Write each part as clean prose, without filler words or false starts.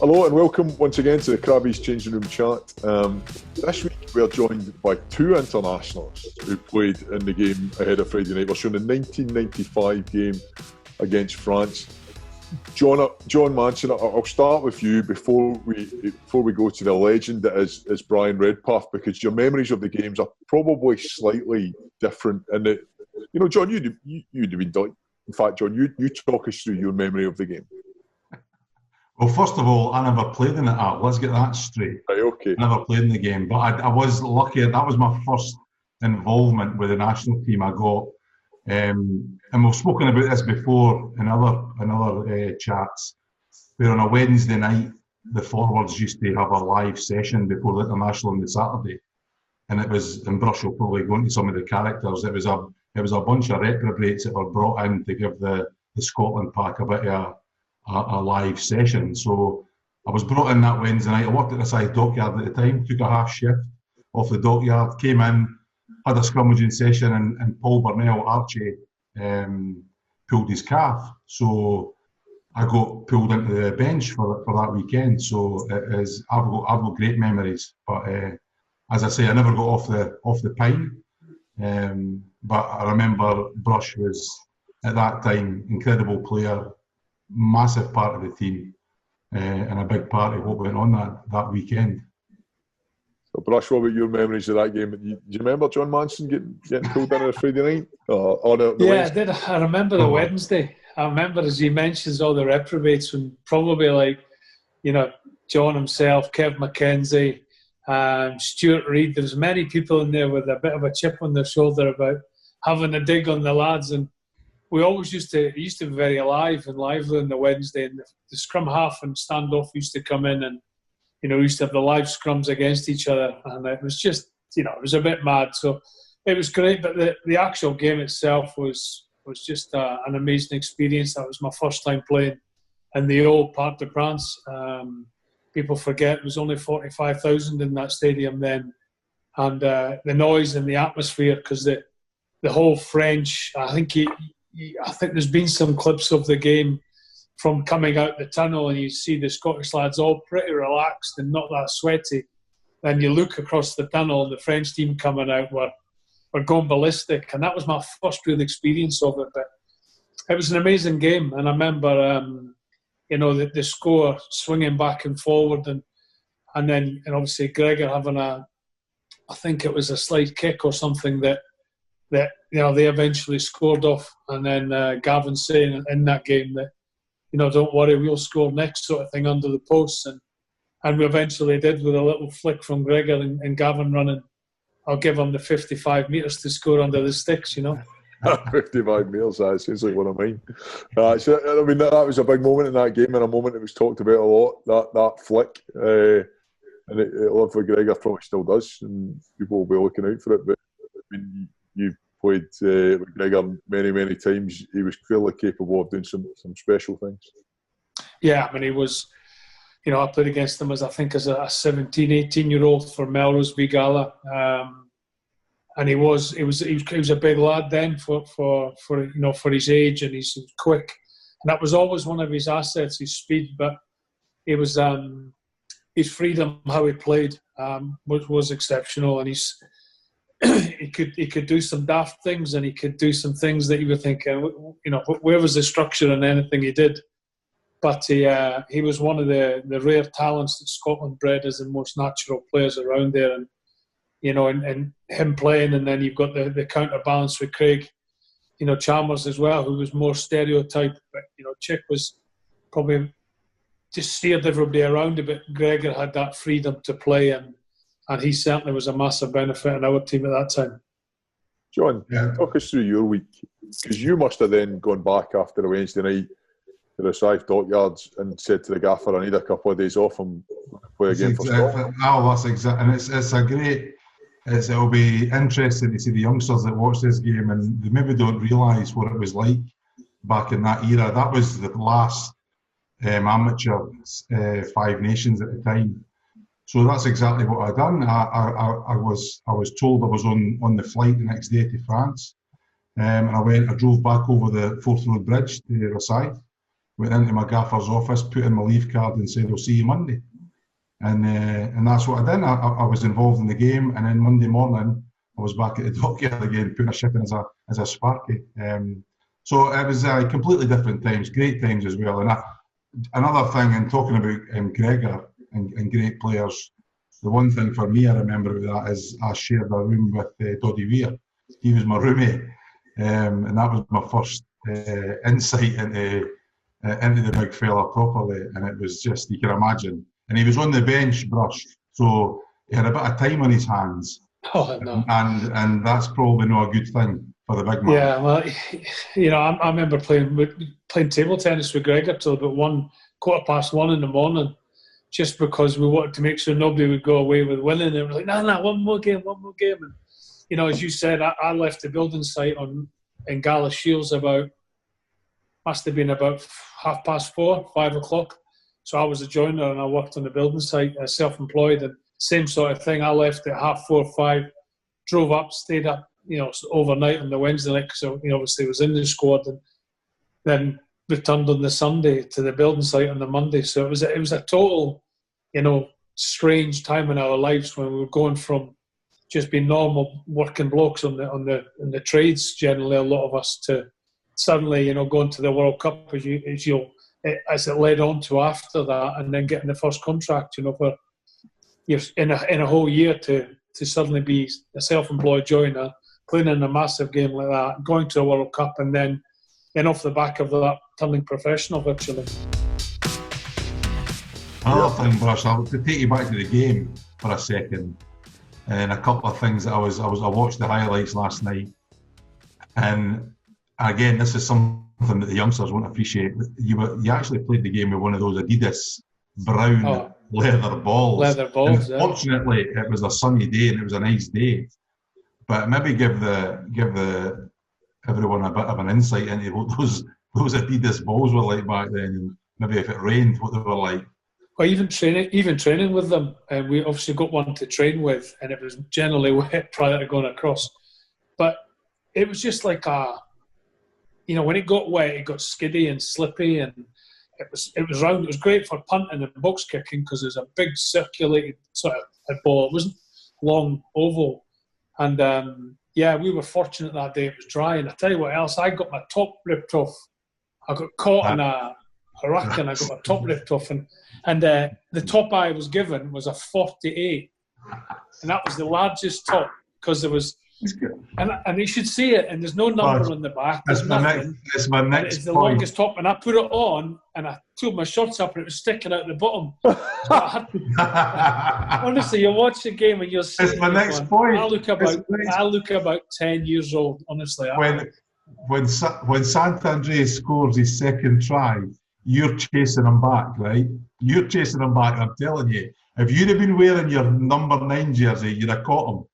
Hello and welcome once again to the Crabbies Changing Room Chat. This week we are joined by two internationals who played in the game ahead of Friday night. We're showing the 1995 game against France. John Manson, I'll start with you before we go to the legend that is Brian Redpath, because your memories of the games are probably slightly different. And John, you'd have been done. In fact, John, you talk us through your memory of the game. Well, first of all, I never played in it. Let's get that straight. Right, okay. I never played in the game, but I was lucky. That was my first involvement with the national team. I got, and we've spoken about this before in other chats, where on a Wednesday night, the forwards used to have a live session before the international on the Saturday, and it was, and Brush will probably go into some of the characters. It was a bunch of reprobates that were brought in to give the Scotland pack a bit of a live session. So I was brought in that Wednesday night. I worked at the side dockyard at the time, took a half shift off the dockyard, came in, had a scrummaging session, and Paul Burnell, Archie, pulled his calf. So I got pulled into the bench for that weekend. So I've got great memories. But as I say, I never got off the pine. But I remember Brush was at that time incredible player, massive part of the team, and a big part of what went on that weekend. So, Brush, what about your memories of that game? Do you remember John Manson getting pulled in on a Friday night? I did. I remember the Wednesday. I remember, as he mentions, all the reprobates, and probably John himself, Kev McKenzie, Stuart Reid. There's many people in there with a bit of a chip on their shoulder about having a dig on the lads, and we always used to be very alive and lively on the Wednesday, and the scrum half and standoff used to come in, and we used to have the live scrums against each other, and it was just it was a bit mad. So it was great, but the actual game itself was just an amazing experience. That was my first time playing in the old Parc des Princes. People forget it was only 45,000 in that stadium then, and the noise and the atmosphere, because the whole French, I think there's been some clips of the game from coming out the tunnel, and you see the Scottish lads all pretty relaxed and not that sweaty. Then you look across the tunnel and the French team coming out were going ballistic, and that was my first real experience of it. But it was an amazing game, and I remember the score swinging back and forward, and obviously Gregor having I think it was a slide kick or something that they eventually scored off, and then Gavin saying in that game that don't worry, we'll score next, sort of thing, under the posts, and we eventually did, with a little flick from Gregor and Gavin running. I'll give him the 55 metres to score under the sticks, 55 metres, that sounds like one of mine. That was a big moment in that game, and a moment that was talked about a lot, that flick. And it lived with Gregor, probably still does, and people will be looking out for it. But you've played with Gregor many, many times. He was clearly capable of doing some special things. Yeah, he was. I played against him as a 17, 18-year-old for Melrose v Gala, and he was a big lad then for his age, and he's quick, and that was always one of his assets, his speed. But it was his freedom, how he played, was exceptional, and he could do some daft things, and he could do some things that you were thinking, where was the structure in anything he did? But he was one of the rare talents that Scotland bred as the most natural players around there, and and him playing, and then you've got the counterbalance with Craig, Chalmers as well, who was more stereotyped, but Chick was probably just steered everybody around a bit. Gregor had that freedom to play, and he certainly was a massive benefit in our team at that time. John, talk us through your week, because you must have then gone back after a Wednesday night to the Side Dockyards and said to the gaffer, I need a couple of days off and play a game for Scotland. That's exactly, and it'll be interesting to see the youngsters that watch this game, and they maybe don't realise what it was like back in that era. That was the last amateur Five Nations at the time. So that's exactly what I'd done. I was told I was on the flight the next day to France, and I drove back over the Forth Road Bridge to Versailles, went into my gaffer's office, put in my leave card and said, I'll see you Monday. And that's what I did. I was involved in the game, and then Monday morning I was back at the dockyard again, putting a ship in as a Sparky. So it was completely different times, great times as well. And another thing, in talking about Gregor and great players, the one thing for me I remember about that is I shared a room with Doddy Weir. He was my roommate, and that was my first insight into the big fella properly. And it was just, you can imagine. And he was on the bench, Brush, so he had a bit of time on his hands. Oh, no. And that's probably not a good thing for the big man. Yeah, well, I remember playing table tennis with Gregor till about 1:15 in the morning, just because we wanted to make sure nobody would go away with winning. And we're like, no, one more game. And, as you said, I left the building site in Gala Shields must have been about 4:30, 5 o'clock. So I was a joiner and I worked on the building site, self-employed, and same sort of thing. I left at 4:30, 5, drove up, stayed up, overnight on the Wednesday night because obviously was in the squad, and then returned on the Sunday to the building site on the Monday. So it was a total, strange time in our lives when we were going from just being normal working blokes on the trades, generally a lot of us, to suddenly going to the World Cup as it led on to after that, and then getting the first contract, for you're in a whole year to suddenly be a self-employed joiner, playing in a massive game like that, going to a World Cup, and then off the back of that, turning professional virtually. Another thing, Brush, to take you back to the game for a second, and a couple of things that I watched the highlights last night, and again, this is something that the youngsters won't appreciate. You actually played the game with one of those Adidas brown leather balls. Leather balls. And fortunately, it was a sunny day and it was a nice day. But maybe give everyone a bit of an insight into what those Adidas balls were like back then, and maybe if it rained, what they were like. Well, even training with them, and we obviously got one to train with, and it was generally wet prior to going across. But it was just like when it got wet, it got skiddy and slippy, and it was round. It was great for punting and box kicking because it was a big circulated sort of ball. It wasn't long oval, and we were fortunate that day it was dry. And I tell you what else, I got my top ripped off. I got caught in a hurricane. I got my top ripped off, and the top I was given was a 48, and that was the largest top because there was. And you should see it, and there's no number on the back. It's my next It's the point. longest top, and I put it on, and I took my shorts up, and it was sticking out the bottom. Honestly, you watch the game, and you'll see. It's my next point. I look about 10 years old. Honestly, when Santandré scores his second try, you're chasing him back, right? You're chasing him back. I'm telling you, if you'd have been wearing your number 9 jersey, you'd have caught him.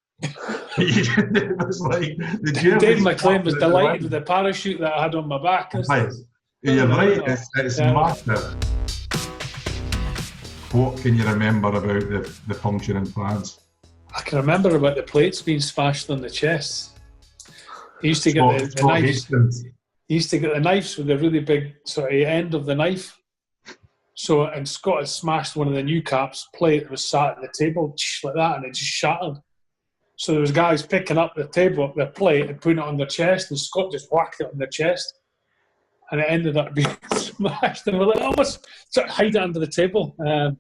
It was like the Dave McLean was delighted with the parachute that I had on my back. You're right, it's massive. What can you remember about the function in France? I can remember about the plates being smashed on the chest. He used to get the knives. He used to get the knives with the really big sort of end of the knife. So, and Scott had smashed one of the new caps plate that was sat at the table like that, and it just shattered. So there was guys picking up the plate and putting it on their chest, and Scott just whacked it on their chest, and it ended up being smashed. And we're like, let's sort of hide it under the table. And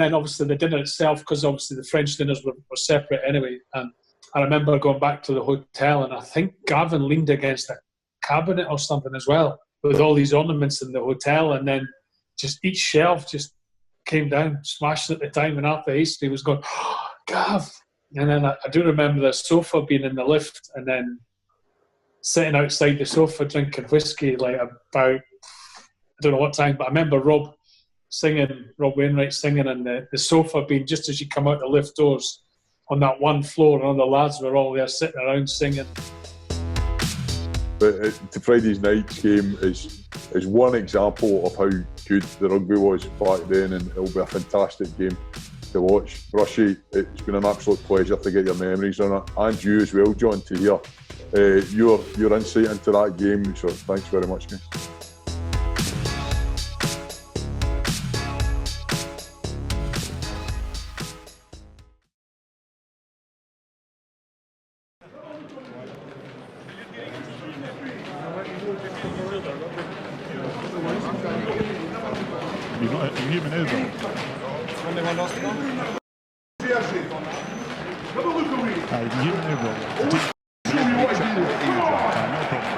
then obviously the dinner itself, because obviously the French dinners were separate anyway. And I remember going back to the hotel, and I think Gavin leaned against a cabinet or something as well, with all these ornaments in the hotel, and then just each shelf just came down, smashed at the time, and Arthur Hasty was going, oh, Gav. And then I do remember the sofa being in the lift, and then sitting outside the sofa drinking whiskey like about, I don't know what time, but I remember Rob Wainwright singing, and the sofa being just as you come out the lift doors on that one floor, and all the lads were all there sitting around singing. But Friday's night's game is one example of how good the rugby was back then, and it'll be a fantastic game to watch. Brushy, it's been an absolute pleasure to get your memories on it, and you as well, John, to hear your insight into that game. So thanks very much, mate. You've got a human error. Anyone else to go? Human error. No problem.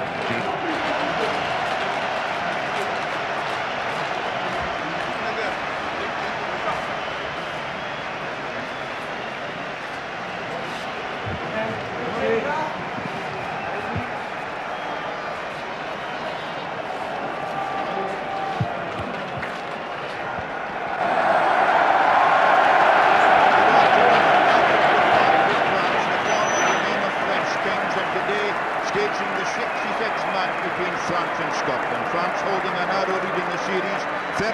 Staging the 66th match between France and Scotland. France holding a narrow lead in the series, 32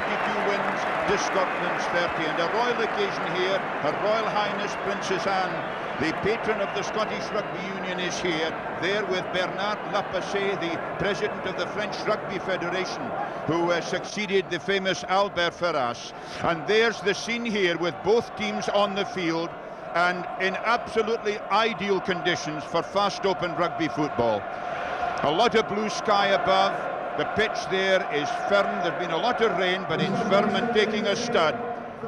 wins to Scotland's 30. And a royal occasion here, Her Royal Highness Princess Anne, the patron of the Scottish Rugby Union, is here, there with Bernard Lapassé, the president of the French Rugby Federation, who succeeded the famous Albert Ferras. And there's the scene here with both teams on the field, and in absolutely ideal conditions for fast open rugby football. A lot of blue sky above, the pitch there is firm, there's been a lot of rain, but it's firm and taking a stud.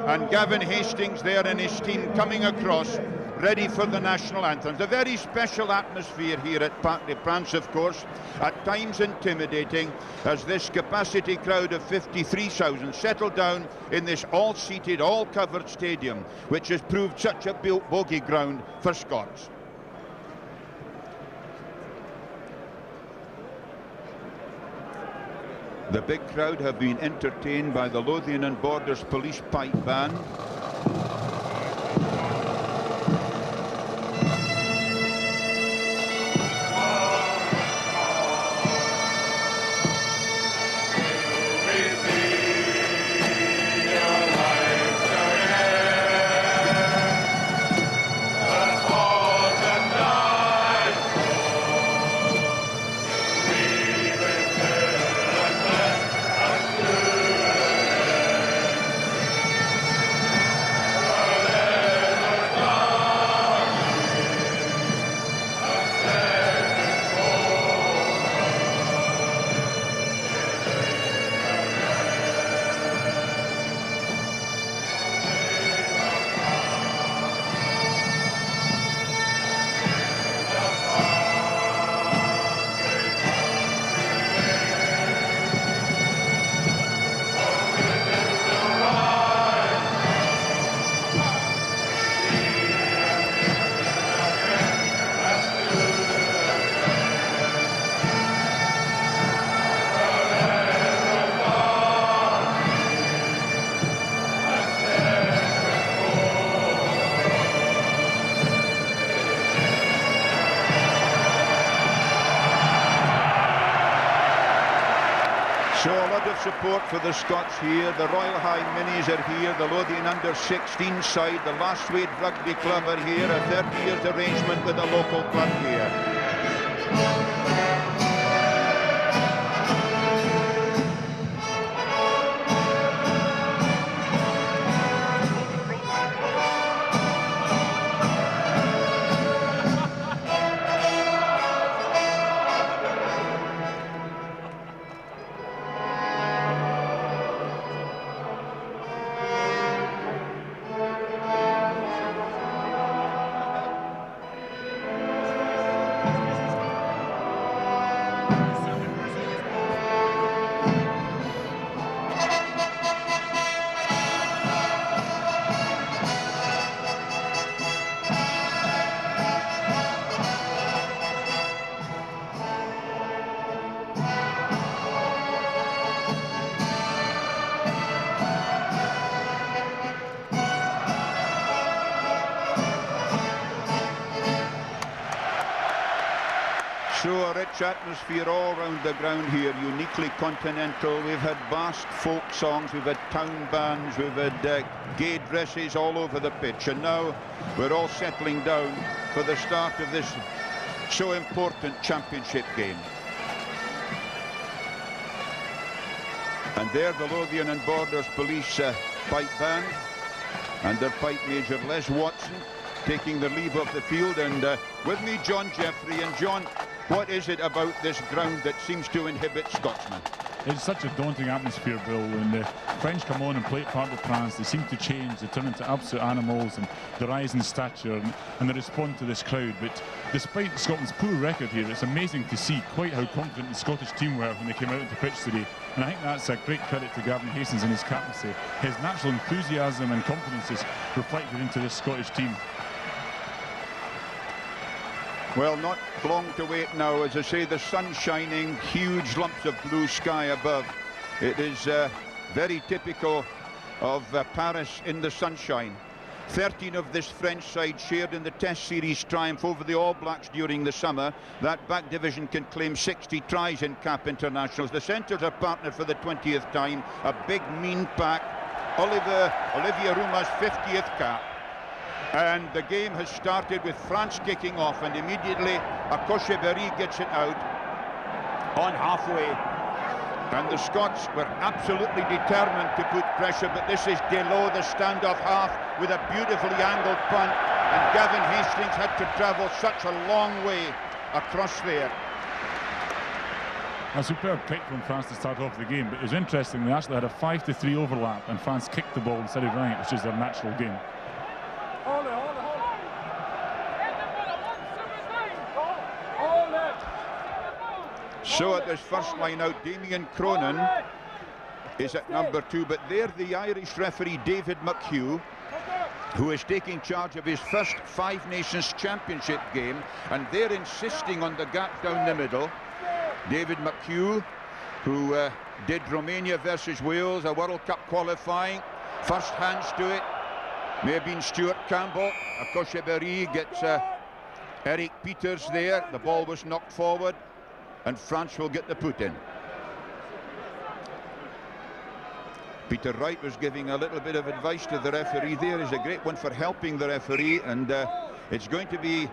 And Gavin Hastings there and his team coming across, ready for the national anthem. It's a very special atmosphere here at Parc des Princes, of course, at times intimidating, as this capacity crowd of 53,000 settle down in this all-seated, all-covered stadium, which has proved such a bogey ground for Scots. The big crowd have been entertained by the Lothian and Borders Police Pipe Band. So a lot of support for the Scots here. The Royal High Minis are here. The Lothian under-16 side. The Last Wade Rugby Club are here. A 30 years arrangement with a local club here. So a rich atmosphere all round the ground here, uniquely continental. We've had vast folk songs, we've had town bands, we've had gay dresses all over the pitch, and now we're all settling down for the start of this so important championship game. And there the Lothian and Borders Police pipe band and their pipe major Les Watson taking their leave of the field, and with me John Jeffrey. And John, what is it about this ground that seems to inhibit Scotsmen? It's such a daunting atmosphere, Bill. When the French come on and play at Parc des Princes, they seem to change. They turn into absolute animals, and the rise in stature, and they respond to this crowd. But despite Scotland's poor record here, it's amazing to see quite how confident the Scottish team were when they came out into pitch today. And I think that's a great credit to Gavin Hastings and his captaincy. His natural enthusiasm and confidence is reflected into this Scottish team. Well, not long to wait now. As I say, the sun shining, huge lumps of blue sky above. It is very typical of Paris in the sunshine. 13 of this French side shared in the Test Series triumph over the All Blacks during the summer. That back division can claim 60 tries in CAP internationals. The centres are partnered for the 20th time. A big, mean pack. Olivier Rouma's 50th cap. And the game has started with France kicking off, and immediately Akoshe-Berry gets it out on halfway. And the Scots were absolutely determined to put pressure, but this is Delot, the standoff half, with a beautifully angled punt, and Gavin Hastings had to travel such a long way across there. A superb kick from France to start off the game, but it was interesting, they actually had a 5-3 overlap, and France kicked the ball instead of running it, which is their natural game. So at this first line out, Damien Cronin is at number 2, but there the Irish referee David McHugh, who is taking charge of his first Five Nations Championship game, and they're insisting on the gap down the middle. David McHugh, who did Romania versus Wales, a World Cup qualifying, first hands to it, may have been Stuart Campbell. Akoshe-Berry gets Eric Peters there, the ball was knocked forward, and France will get the put in. Peter Wright was giving a little bit of advice to the referee there. Is a great one for helping the referee, and it's going to be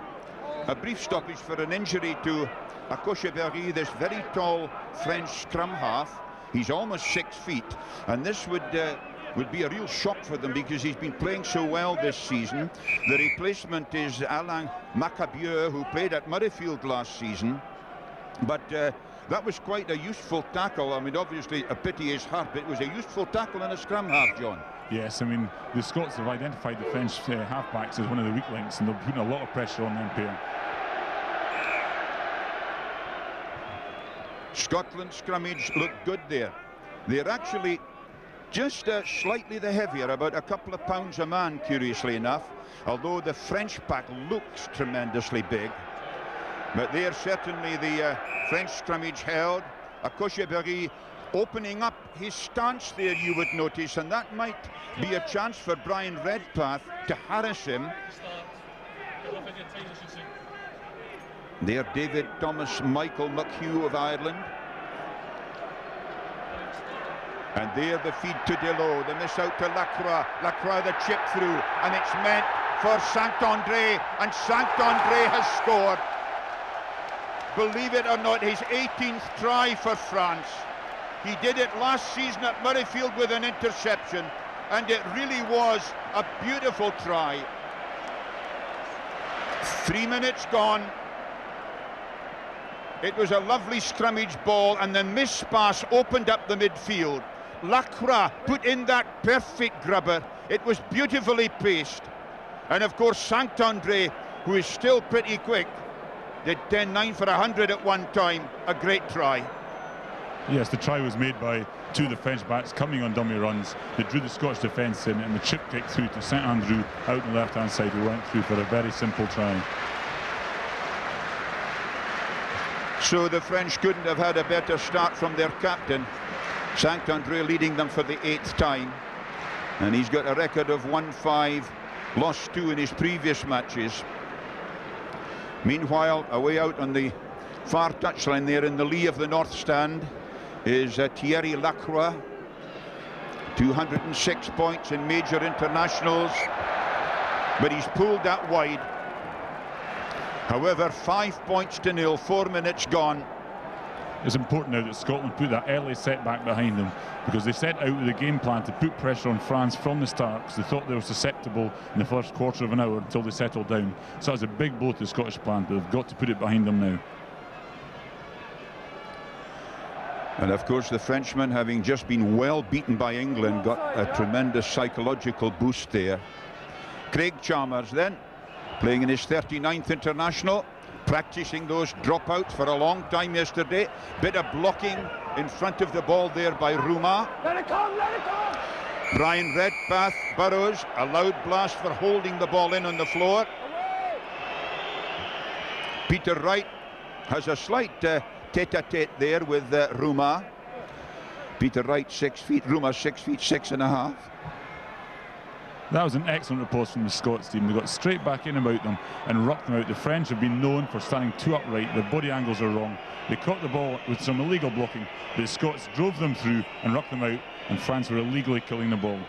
a brief stoppage for an injury to Akoshe-Berry, this very tall French scrum half. He's almost 6 feet, and this would be a real shock for them because he's been playing so well this season. The replacement is Alain Macabieu, who played at Murrayfield last season. But that was quite a useful tackle. I mean, obviously a pity is hurt, but it was a useful tackle in a scrum half, John. Yes, I mean, the Scots have identified the French halfbacks as one of the weak links, and they're putting a lot of pressure on them pair. Scotland's scrummage looked good there. They're actually just slightly the heavier, about a couple of pounds a man, curiously enough, although the French pack looks tremendously big. But there certainly the French scrummage held. Akoshe-Berry opening up his stance there, you would notice, and that might be a chance for Brian Redpath to harass him. There, David Thomas Michael McHugh of Ireland. And there the feed to Delot, the miss out to Lacroix. Lacroix the chip through, and it's meant for Saint-André, and Saint-André has scored. Believe it or not, his 18th try for France. He did it last season at Murrayfield with an interception, and it really was a beautiful try. 3 minutes gone. It was a lovely scrummage ball, and the miss pass opened up the midfield. Lacroix put in that perfect grubber. It was beautifully paced. And of course, Saint-André, who is still pretty quick, did 10-9 for 100 at one time. A great try. Yes, the try was made by two of the French backs coming on dummy runs. They drew the Scottish defence in, and the chip kick through to Saint-André out on the left-hand side, who went through for a very simple try. So the French couldn't have had a better start from their captain. Saint-André leading them for the 8th time. And he's got a record of 1-5, lost 2 in his previous matches. Meanwhile, away out on the far touchline there in the lee of the north stand is Thierry Lacroix. 206 points in major internationals, but he's pulled that wide. However, 5 points to 0, 4 minutes gone. It's important now that Scotland put that early setback behind them, because they set out with a game plan to put pressure on France from the start, because they thought they were susceptible in the first quarter of an hour until they settled down. So that's a big blow to the Scottish plan, but they've got to put it behind them now. And of course the Frenchman, having just been well beaten by England, got a tremendous psychological boost there. Craig Chalmers then, playing in his 39th international, practicing those dropouts for a long time yesterday. Bit of blocking in front of the ball there by Ruma. Let it come, let it come! Brian Redpath Burrows, a loud blast for holding the ball in on the floor. Peter Wright has a slight tete-a-tete there with Ruma. Peter Wright 6 feet, Ruma 6 feet 6.5. That was an excellent report from the Scots team. They got straight back in about them and rocked them out. The French have been known for standing too upright. Their body angles are wrong. They caught the ball with some illegal blocking. The Scots drove them through and rocked them out, and France were illegally killing the ball.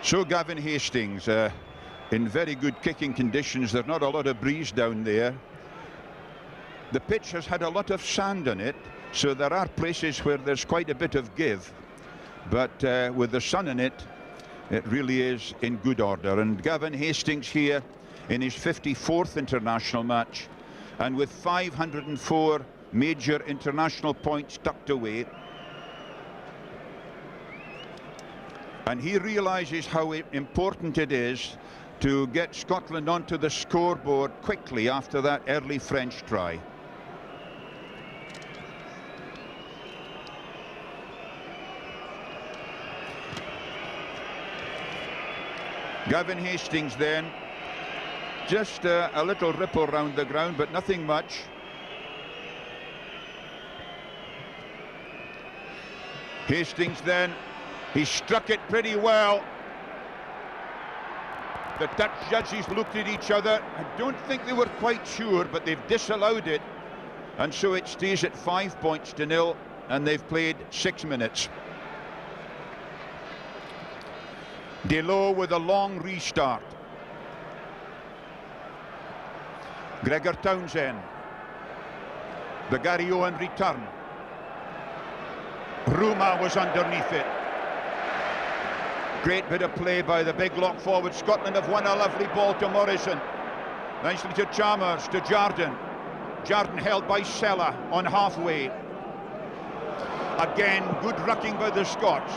So Gavin Hastings, in very good kicking conditions. There's not a lot of breeze down there. The pitch has had a lot of sand on it, so there are places where there's quite a bit of give. But with the sun in it, it really is in good order. And Gavin Hastings here in his 54th international match, and with 504 major international points tucked away. And he realises how important it is to get Scotland onto the scoreboard quickly after that early French try. Gavin Hastings then, just a little ripple round the ground, but nothing much. Hastings then, he struck it pretty well. The Dutch judges looked at each other. I don't think they were quite sure, but they've disallowed it. And so it stays at 5 points to 0, and they've played 6 minutes. Delow with a long restart. Gregor Townsend. The Gary Owen return. Ruma was underneath it. Great bit of play by the big lock forward. Scotland have won a lovely ball to Morrison. Nicely to Chalmers, to Jardine. Jardine held by Sella on halfway. Again, good rucking by the Scots.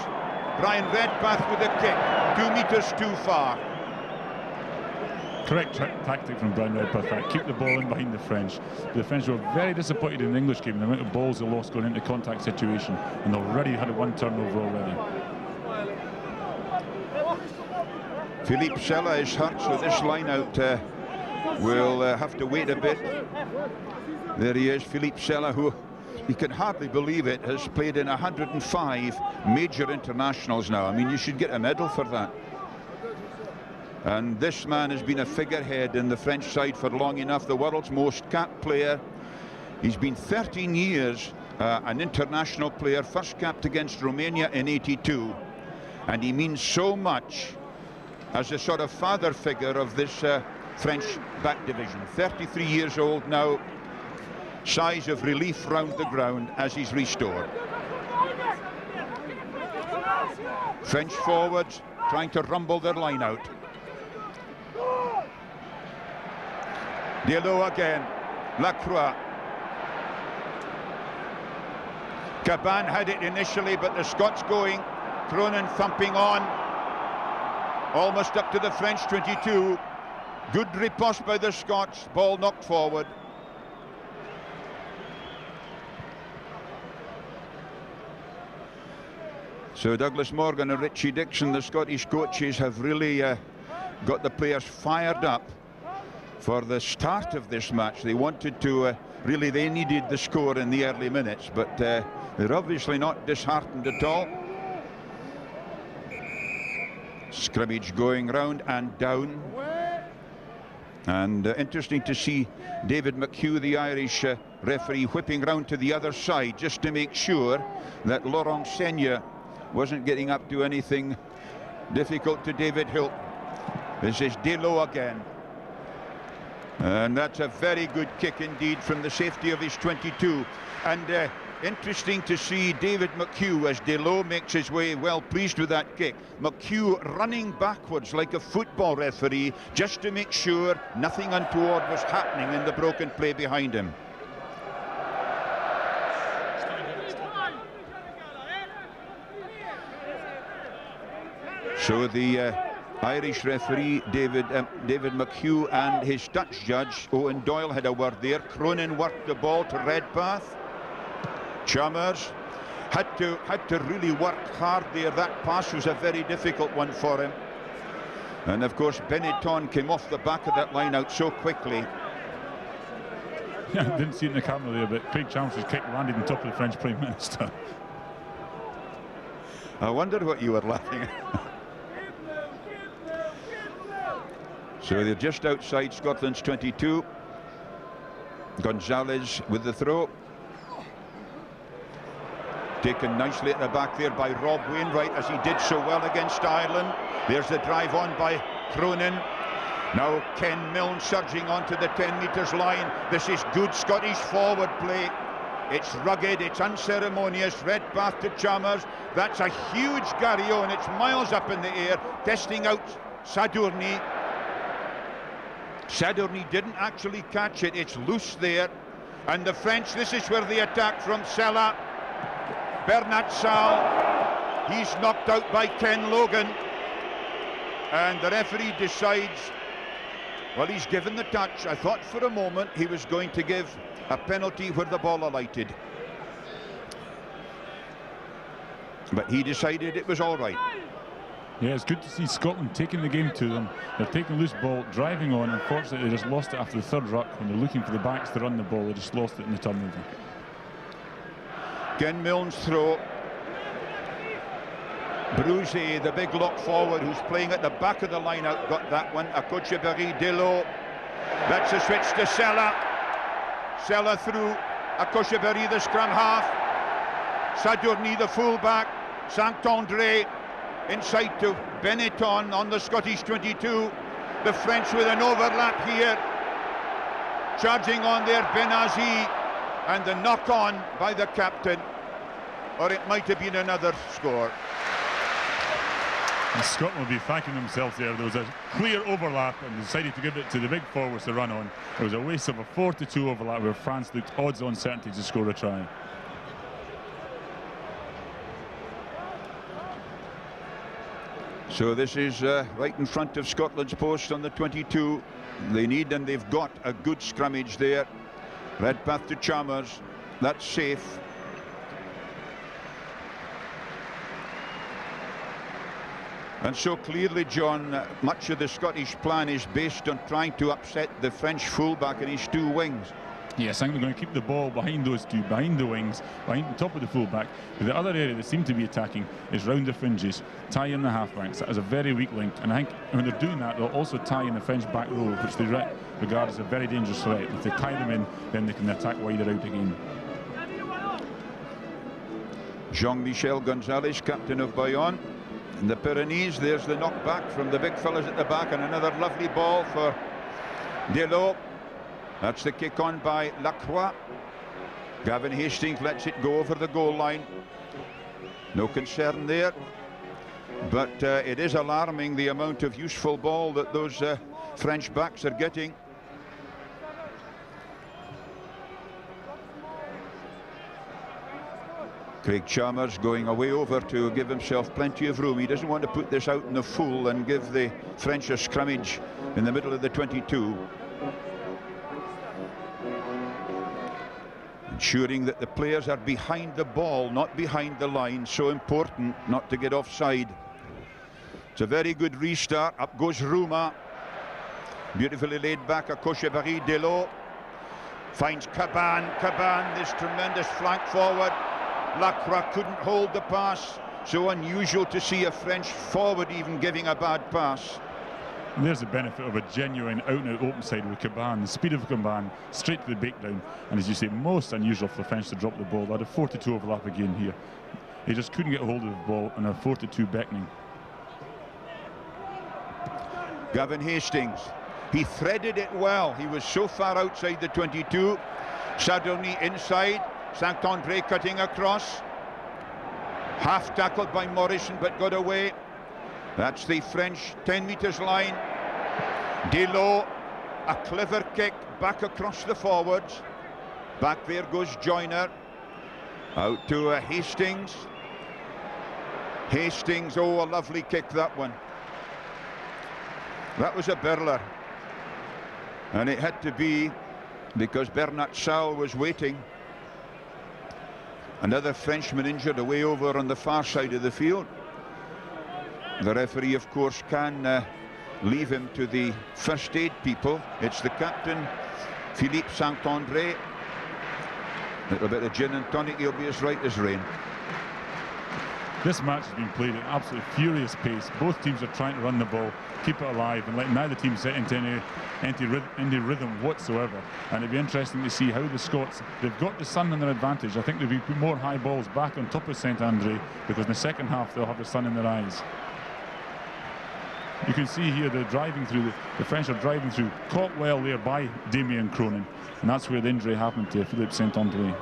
Brian Redpath with a kick, 2 metres too far. Correct tactic from Brian Redpath. Keep the ball in behind the French. The French were very disappointed in the English game, the amount of balls they lost going into contact situation, and already had a 1 turnover already. Philippe Sella is hurt, so this line out will have to wait a bit. There he is, Philippe Sella, who, you can hardly believe it, has played in 105 major internationals now. I mean, you should get a medal for that. And this man has been a figurehead in the French side for long enough, the world's most capped player. He's been 13 years an international player, first capped against Romania in '82. And he means so much as a sort of father figure of this French back division. 33 years old now, sighs of relief round the ground as he's restored. French forwards trying to rumble their line out. Delow again, Lacroix. Caban had it initially, but the Scots going. Cronin thumping on. Almost up to the French 22. Good riposte by the Scots. Ball knocked forward. So Douglas Morgan and Richie Dixon, the Scottish coaches, have really got the players fired up for the start of this match. They wanted to, really they needed the score in the early minutes, but they're obviously not disheartened at all. Scrimmage going round and down. And interesting to see David McHugh, the Irish referee, whipping round to the other side just to make sure that Laurent Seigneur wasn't getting up to anything difficult to David Hilt. This is Delow again. And that's a very good kick indeed from the safety of his 22. And interesting to see David McHugh as Delot makes his way, well pleased with that kick. McHugh running backwards like a football referee just to make sure nothing untoward was happening in the broken play behind him. So the Irish referee David McHugh and his Dutch judge Owen Doyle had a word there. Cronin worked the ball to Redpath. Chalmers had to really work hard there. That pass was a very difficult one for him. And of course Benetton came off the back of that line out so quickly. Yeah, I didn't see it in the camera there, but Craig Chalmers' kick landed on top of the French Prime Minister. I wonder what you were laughing at. So they're just outside Scotland's 22. Gonzalez with the throw. Taken nicely at the back there by Rob Wainwright, as he did so well against Ireland. There's the drive on by Cronin. Now Ken Milne surging onto the 10 metres line. This is good Scottish forward play. It's rugged, it's unceremonious. Redpath to Chalmers. That's a huge Garriow, and it's miles up in the air, testing out Sadourny. Sadourny didn't actually catch it. It's loose there. And the French, this is where the attack from Sella. Bernard Salle, he's knocked out by Ken Logan. And the referee decides, well, he's given the touch. I thought for a moment he was going to give a penalty where the ball alighted. But he decided it was all right. Yeah, it's good to see Scotland taking the game to them. They're taking loose ball, driving on. Unfortunately, they just lost it after the third ruck. When they're looking for the backs to run the ball, they just lost it in the turnover. Ken Milne's throw. Bruzy, the big lock forward, who's playing at the back of the line out, got that one. Akocheberry, Delot. That's a switch to Sella. Sella through. Akocheberry, the scrum half. Sadourny, the fullback. Saint-André inside to Benetton on the Scottish 22. The French with an overlap here. Charging on there, Benazi. And the knock-on by the captain. Or it might have been another score. And Scotland will be thanking themselves there. There was a clear overlap and decided to give it to the big forwards to run on. It was a waste of a 4-2 overlap where France looked odds-on certainty to score a try. So this is right in front of Scotland's post on the 22. They need and they've got a good scrummage there. Redpath to Chalmers. That's safe. And so clearly, John, much of the Scottish plan is based on trying to upset the French fullback and his two wings. Yes, I think they're going to keep the ball behind those two, behind the wings, behind the top of the fullback. But the other area they seem to be attacking is round the fringes, tie in the halfbacks. That is a very weak link. And I think when they're doing that, they'll also tie in the French back row, which they regard as a very dangerous threat. If they tie them in, then they can attack wider out again. Jean-Michel Gonzalez, captain of Bayonne. In the Pyrenees, there's the knockback from the big fellas at the back, and another lovely ball for Delot. That's the kick on by Lacroix. Gavin Hastings lets it go over the goal line. No concern there. But it is alarming the amount of useful ball that those French backs are getting. Craig Chalmers going away over to give himself plenty of room. He doesn't want to put this out in the full and give the French a scrummage in the middle of the 22. Ensuring that the players are behind the ball, not behind the line. So important not to get offside. It's a very good restart. Up goes Rouma. Beautifully laid back. Akocheberry, Delot. Finds Caban, this tremendous flank forward. Lacroix couldn't hold the pass. So unusual to see a French forward even giving a bad pass. And there's the benefit of a genuine out-and-out open side with Caban. The speed of Caban, straight to the breakdown. And as you say, most unusual for the French to drop the ball. They had a 4-2 overlap again here. He just couldn't get a hold of the ball and a 4-2 beckoning. Gavin Hastings, he threaded it well. He was so far outside the 22. Sadourny inside. Saint-André cutting across. Half tackled by Morrison, but got away. That's the French 10 metres line. Delot, a clever kick back across the forwards. Back there goes Joyner. Out to Hastings. Hastings, oh, a lovely kick, that one. That was a birler. And it had to be because Bernard Saul was waiting. Another Frenchman injured away over on the far side of the field. The referee, of course, can leave him to the first aid people. It's the captain, Philippe Saint-André. A little bit of gin and tonic, he'll be as right as rain. This match has been played at absolutely furious pace. Both teams are trying to run the ball, keep it alive, and let neither team set into any rhythm whatsoever. And it'd be interesting to see how the Scots, they've got the sun in their advantage. I think they've put more high balls back on top of Saint-André, because in the second half they'll have the sun in their eyes. You can see here they're driving through, the French are driving through, caught well there by Damien Cronin, and that's where the injury happened to Philippe Saint-André.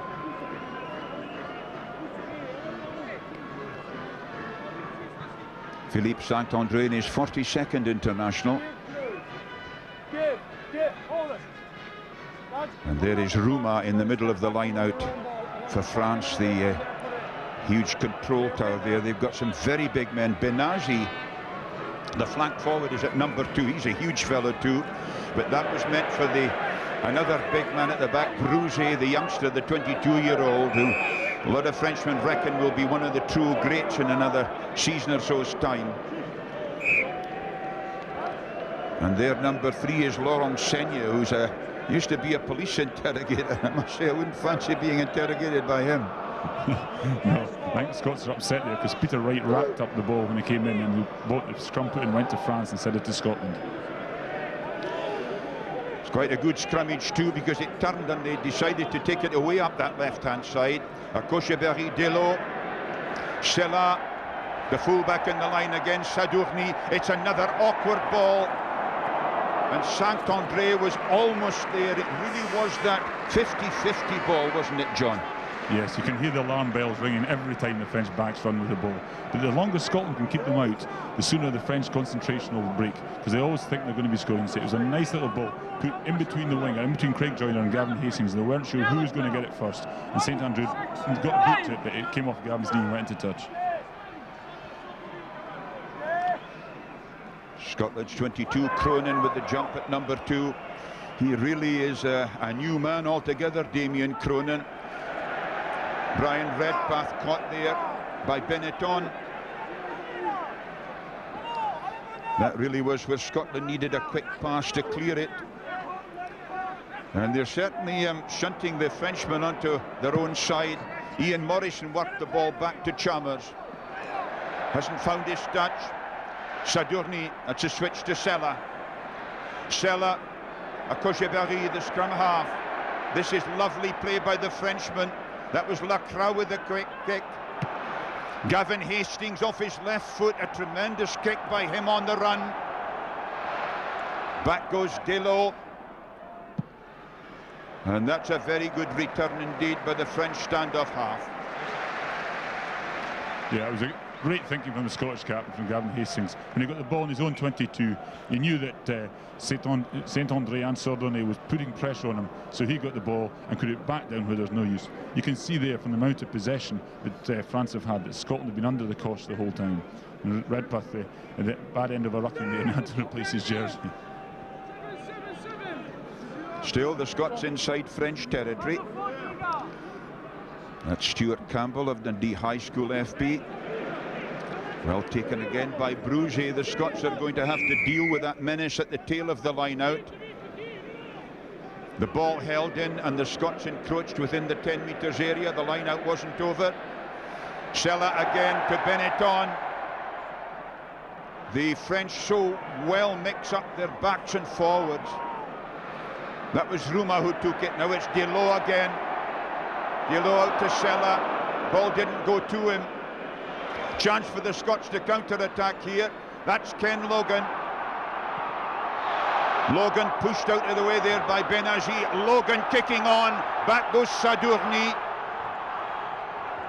Philippe Saint-André in his 42nd international. And there is Rouma in the middle of the line out for France, the huge control tower there. They've got some very big men. Benazi, the flank forward, is at number 2. He's a huge fellow too, but that was meant for another big man at the back, Bruget, the youngster, the 22-year-old, who a lot of Frenchmen reckon will be one of the true greats in another season or so's time. And their number 3 is Laurent Seigne, who's used to be a police interrogator. I must say, I wouldn't fancy being interrogated by him. No, I think the Scots are upset there because Peter Wright wrapped up the ball when he came in, and bought the scrum put and went to France instead of to Scotland. It's quite a good scrummage too, because it turned and they decided to take it away up that left-hand side. Cocheberry, Delot, Sella, the fullback in the line again, Sadourny. It's another awkward ball. And Saint-André was almost there. It really was that 50-50 ball, wasn't it, John? Yes, you can hear the alarm bells ringing every time the French backs run with the ball. But the longer Scotland can keep them out, the sooner the French concentration will break, because they always think they're going to be scoring. So it was a nice little ball put in between the winger, in between Craig Joyner and Gavin Hastings. They weren't sure who was going to get it first. And Saint-André got a boot to it, but it came off Gavin's knee and went into touch. Scotland's 22, Cronin with the jump at number 2. He really is a new man altogether, Damien Cronin. Brian Redpath caught there by Benetton. That really was where Scotland needed a quick pass to clear it. And they're certainly shunting the Frenchmen onto their own side. Ian Morrison worked the ball back to Chalmers. Hasn't found his touch. Sadourny, that's a switch to Sella. Sella, Cocheberry, the scrum half. This is lovely play by the Frenchman. That was Lacroix with a quick kick. Gavin Hastings off his left foot, a tremendous kick by him on the run. Back goes Delot. And that's a very good return indeed by the French standoff half. Yeah, it was a great thinking from the Scottish captain, from Gavin Hastings. When he got the ball in his own 22, he knew that Saint-André and Sadourny was putting pressure on him, so he got the ball and could it back down where there's no use. You can see there from the amount of possession that France have had, that Scotland have been under the cosh the whole time. And Redpath, at the bad end of a rucking there, and had to replace his jersey. Still the Scots inside French territory. That's Stuart Campbell of Dundee High School FB. Well taken again by Bruget. The Scots are going to have to deal with that menace at the tail of the line out. The ball held in and the Scots encroached within the 10 metres area. The line out wasn't over. Sella again to Benetton. The French so well mix up their backs and forwards. That was Rouma who took it. Now it's Delot again. Delot out to Sella. Ball didn't go to him. Chance for the Scots to counter-attack here. That's Ken Logan. Logan pushed out of the way there by Benazi. Logan kicking on. Back goes Sadourny.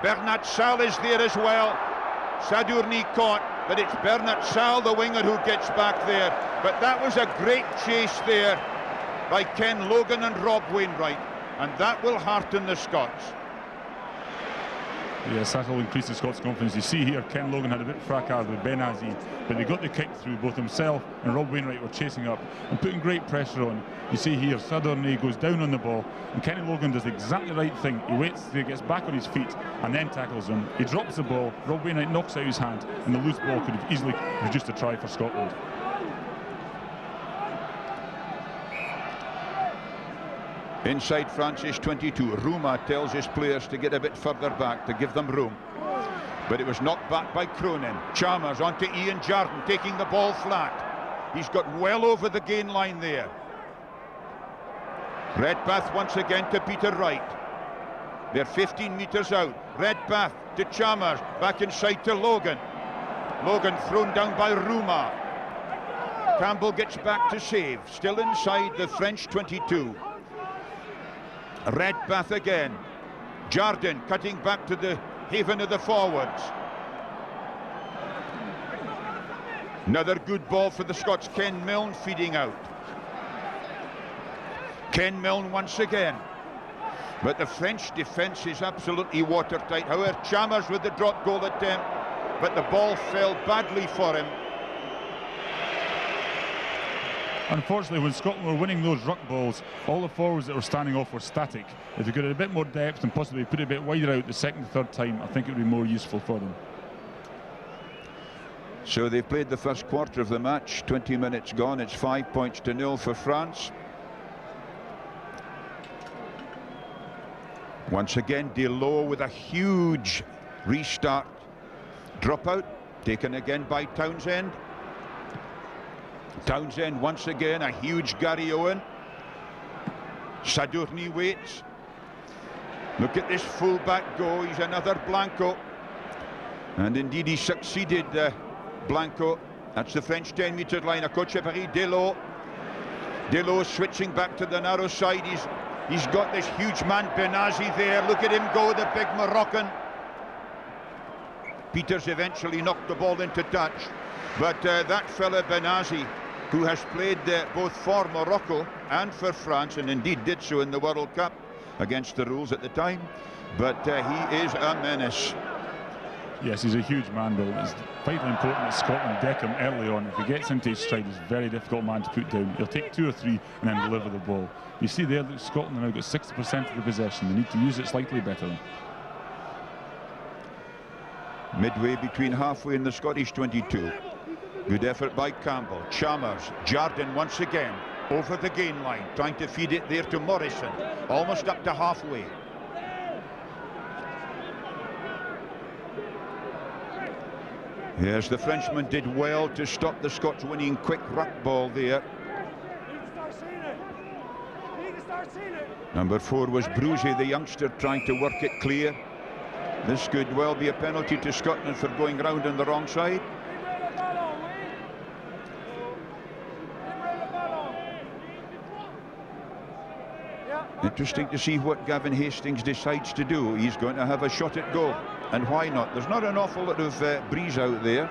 Bernard Sal is there as well. Sadourny caught, but it's Bernard Sal, the winger, who gets back there. But that was a great chase there by Ken Logan and Rob Wainwright, and that will hearten the Scots. Yes, that will increase the Scots' confidence. You see here, Ken Logan had a bit of fracas with Benazi, but they got the kick through. Both himself and Rob Wainwright were chasing up and putting great pressure on. You see here, Sadourny goes down on the ball, and Kenny Logan does the exactly right thing. He waits till he gets back on his feet and then tackles him. He drops the ball, Rob Wainwright knocks out his hand, and the loose ball could have easily produced a try for Scotland. Inside France's 22, Rouma tells his players to get a bit further back to give them room. But it was knocked back by Cronin. Chalmers onto Ian Jardine, taking the ball flat. He's got well over the gain line there. Redpath once again to Peter Wright. They're 15 metres out. Redpath to Chalmers, back inside to Logan. Logan thrown down by Rouma. Campbell gets back to save, still inside the French 22. Redpath again. Jardine cutting back to the haven of the forwards. Another good ball for the Scots. Ken Milne feeding out. Ken Milne once again. But the French defence is absolutely watertight. However, Chalmers with the drop goal attempt, but the ball fell badly for him. Unfortunately, when Scotland were winning those ruck balls, all the forwards that were standing off were static. If they could have a bit more depth and possibly put it a bit wider out the second, third time, I think it would be more useful for them. So they've played the first quarter of the match, 20 minutes gone. It's 5-0 for France. Once again, Delot with a huge restart. Dropout, taken again by Townsend. Townsend once again, a huge Gary Owen. Sadourny waits. Look at this full-back go, he's another Blanco. And indeed he succeeded, Blanco. That's the French 10-metre line. Akochepari, Delot. Delot switching back to the narrow side. He's got this huge man, Benazi, there. Look at him go, the big Moroccan. Peters eventually knocked the ball into touch. But that fella, Benazi, who has played both for Morocco and for France, and indeed did so in the World Cup against the rules at the time, but he is a menace. Yes, he's a huge man, Bill. It's vitally important that Scotland deck him early on. If he gets into his stride, he's a very difficult man to put down. He'll take 2 or 3 and then deliver the ball. You see there that Scotland have now got 60% of the possession. They need to use it slightly better. Midway between halfway and the Scottish 22. Good effort by Campbell. Chalmers, Jardine once again over the gain line, trying to feed it there to Morrison, almost up to halfway. Yes, the Frenchman did well to stop the Scots winning quick ruck ball there. Number 4 was Bruzy, the youngster, trying to work it clear. This could well be a penalty to Scotland for going round on the wrong side. Interesting to see what Gavin Hastings decides to do. He's going to have a shot at goal, and why not? There's not an awful lot of breeze out there.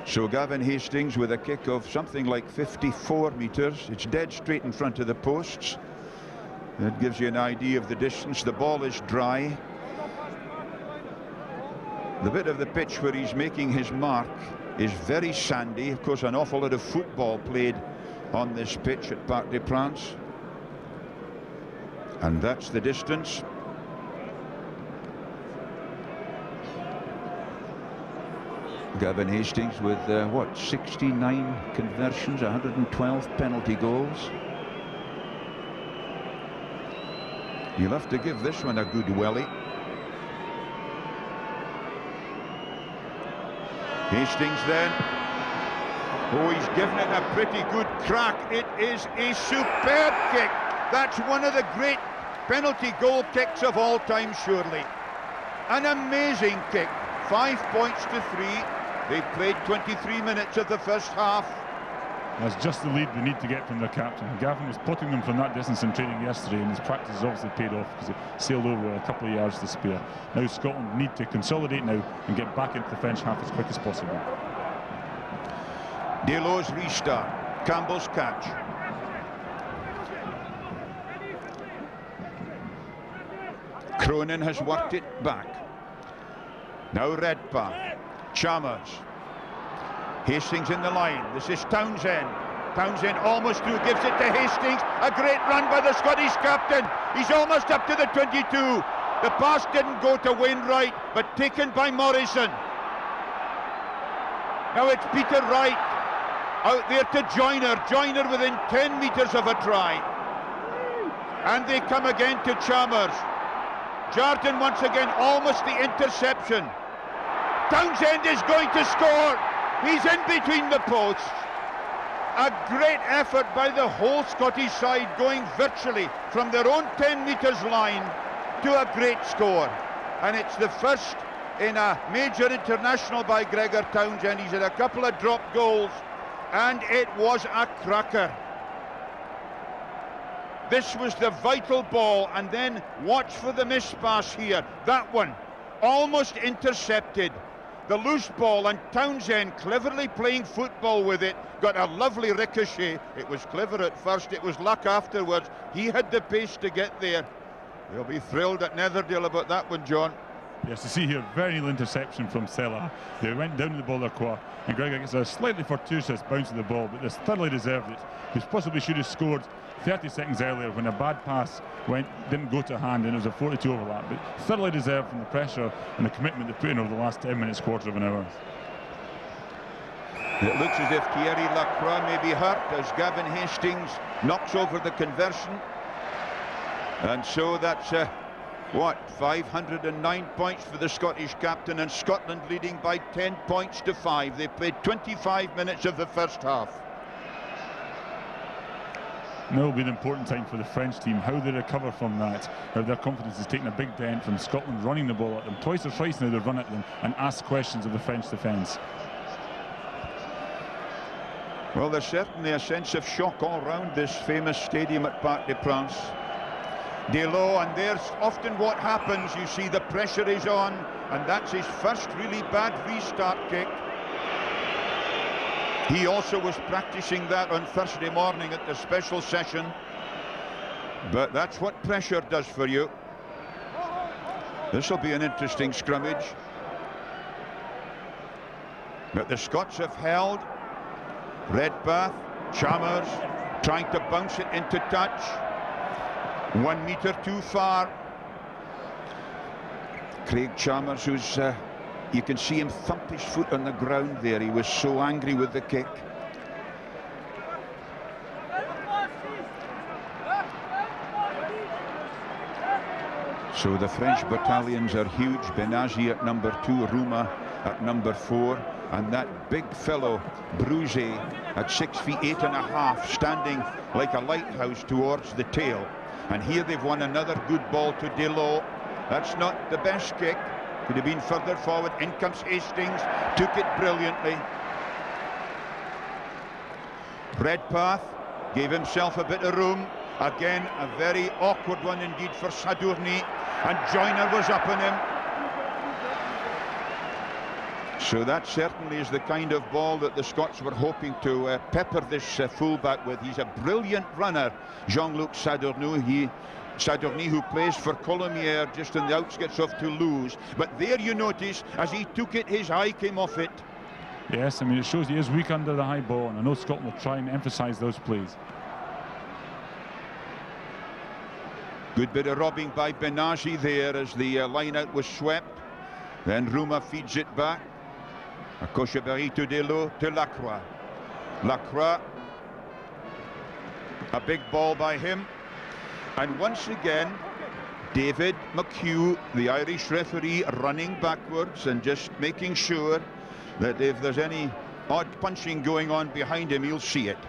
So Gavin Hastings with a kick of something like 54 metres. It's dead straight in front of the posts. That gives you an idea of the distance. The ball is dry. The bit of the pitch where he's making his mark is very sandy. Of course, an awful lot of football played on this pitch at Parc des Princes. And that's the distance. Gavin Hastings with, 69 conversions, 112 penalty goals. You'll have to give this one a good welly. Hastings then. Oh, he's given it a pretty good crack. It is a superb kick. That's one of the great penalty goal kicks of all time, surely. An amazing kick. 5 points to 3. They've played 23 minutes of the first half. That's just the lead they need to get from their captain. Gavin was putting them from that distance in training yesterday, and his practice has obviously paid off because he sailed over a couple of yards to spare. Now Scotland need to consolidate now and get back into the French half as quick as possible. Delot's restart. Campbell's catch. Cronin has worked it back. Now Redpath. Chalmers. Hastings in the line. This is Townsend. Townsend almost through, gives it to Hastings. A great run by the Scottish captain. He's almost up to the 22. The pass didn't go to Wainwright, but taken by Morrison. Now it's Peter Wright out there to Joyner. Joyner within 10 metres of a try. And they come again to Chalmers. Jardine once again, almost the interception. Townsend is going to score. He's in between the posts. A great effort by the whole Scottish side, going virtually from their own 10 metres line to a great score. And it's the first in a major international by Gregor Townsend. He's had a couple of drop goals, and it was a cracker. This was the vital ball, and then watch for the miss pass here. That one, almost intercepted. The loose ball, and Townsend cleverly playing football with it, got a lovely ricochet. It was clever at first, it was luck afterwards. He had the pace to get there. They'll be thrilled at Netherdale about that one, John. Yes, to see here, very little interception from Sella. They went down to the ball Lacroix, and Gregor gets a slightly fortuitous bounce of the ball, but this thoroughly deserved it. He possibly should have scored 30 seconds earlier when a bad pass didn't go to hand, and it was a 42 overlap, but thoroughly deserved from the pressure and the commitment they put in over the last 10 minutes, quarter of an hour. It looks as if Thierry Lacroix may be hurt as Gavin Hastings knocks over the conversion. And so that's, 509 points for the Scottish captain, and Scotland leading by 10 points to 5. They played 25 minutes of the first half. Now will be an important time for the French team, how they recover from that, how their confidence is taking a big dent from Scotland running the ball at them. Twice or thrice now they've run at them and asked questions of the French defence. Well, there's certainly a sense of shock all round this famous stadium at Parc des Princes. Delot, and there's often what happens, you see the pressure is on, and that's his first really bad restart kick. He also was practicing that on Thursday morning at the special session. But that's what pressure does for you. This will be an interesting scrimmage. But the Scots have held. Redpath, Chalmers, trying to bounce it into touch. 1 metre too far. Craig Chalmers, who's... you can see him thump his foot on the ground there. He was so angry with the kick. So the French battalions are huge. Benazi at number 2, Rouma at number 4, and that big fellow, Bruget, at 6 feet 8.5, standing like a lighthouse towards the tail. And here they've won another good ball to Delot. That's not the best kick. Could have been further forward. In comes Hastings, took it brilliantly. Redpath gave himself a bit of room. Again, a very awkward one indeed for Sadourny, and Joyner was up on him. So that certainly is the kind of ball that the Scots were hoping to pepper this fullback with. He's a brilliant runner, Jean-Luc Sadourny. Sadourny, who plays for Colomiers just on the outskirts of Toulouse. But there you notice, as he took it, his eye came off it. Yes, I mean, it shows he is weak under the high ball, and I know Scotland will try and emphasise those plays. Good bit of robbing by Benazi there as the line-out was swept. Then Rouma feeds it back. Cocheberry to Delot, to Lacroix. Lacroix, a big ball by him. And once again, David McHugh, the Irish referee, running backwards and just making sure that if there's any odd punching going on behind him, he'll see it.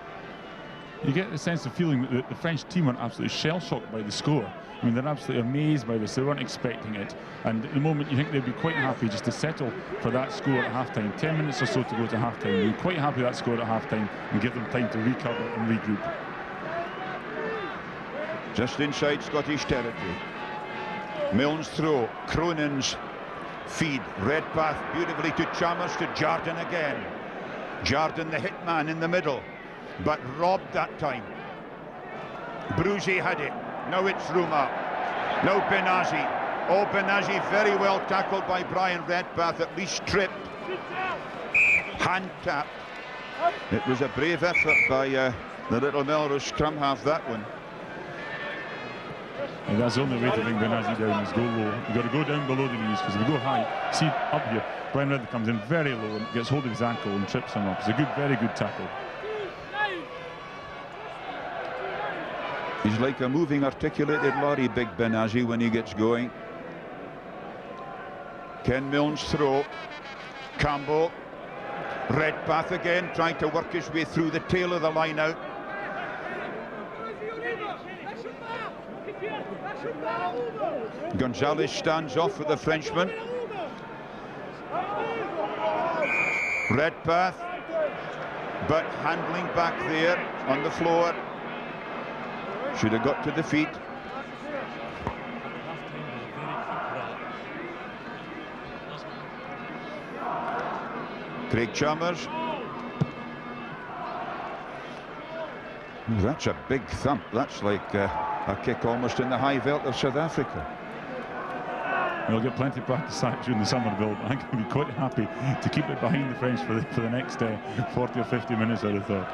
You get the sense of feeling that the French team are absolutely shell-shocked by the score. I mean, they're absolutely amazed by this. They weren't expecting it. And at the moment, you think they'd be quite happy just to settle for that score at half-time. 10 minutes or so to go to half-time. They'd be quite happy with that score at half-time and give them time to recover and regroup. Just inside Scottish territory. Milne's throw, Cronin's feed, Redpath beautifully to Chalmers, to Jardine again. Jardine the hitman in the middle, but robbed that time. Bruzy had it, now it's Rouma, now Benazi. Oh, Benazi very well tackled by Brian Redpath, at least tripped. Hand tapped. It was a brave effort by the little Melrose scrum half, that one. And that's the only way to bring Benazi down, is go low. You've got to go down below the knees, because if you go high, see up here, Brian Redpath comes in very low and gets hold of his ankle and trips him up. It's a good, very good tackle. He's like a moving articulated lorry, Big Benazi, when he gets going. Ken Milne's throw. Campbell. Redpath again, trying to work his way through the tail of the line out. Gonzalez stands off with the Frenchman. Redpath, but handling back there on the floor. Should have got to the feet. Craig Chalmers. That's a big thump. That's like a kick almost in the high veld of South Africa. We'll get plenty of practice that during the summer, Bill. I think he'll be quite happy to keep it behind the French for the next 40 or 50 minutes, I'd have thought.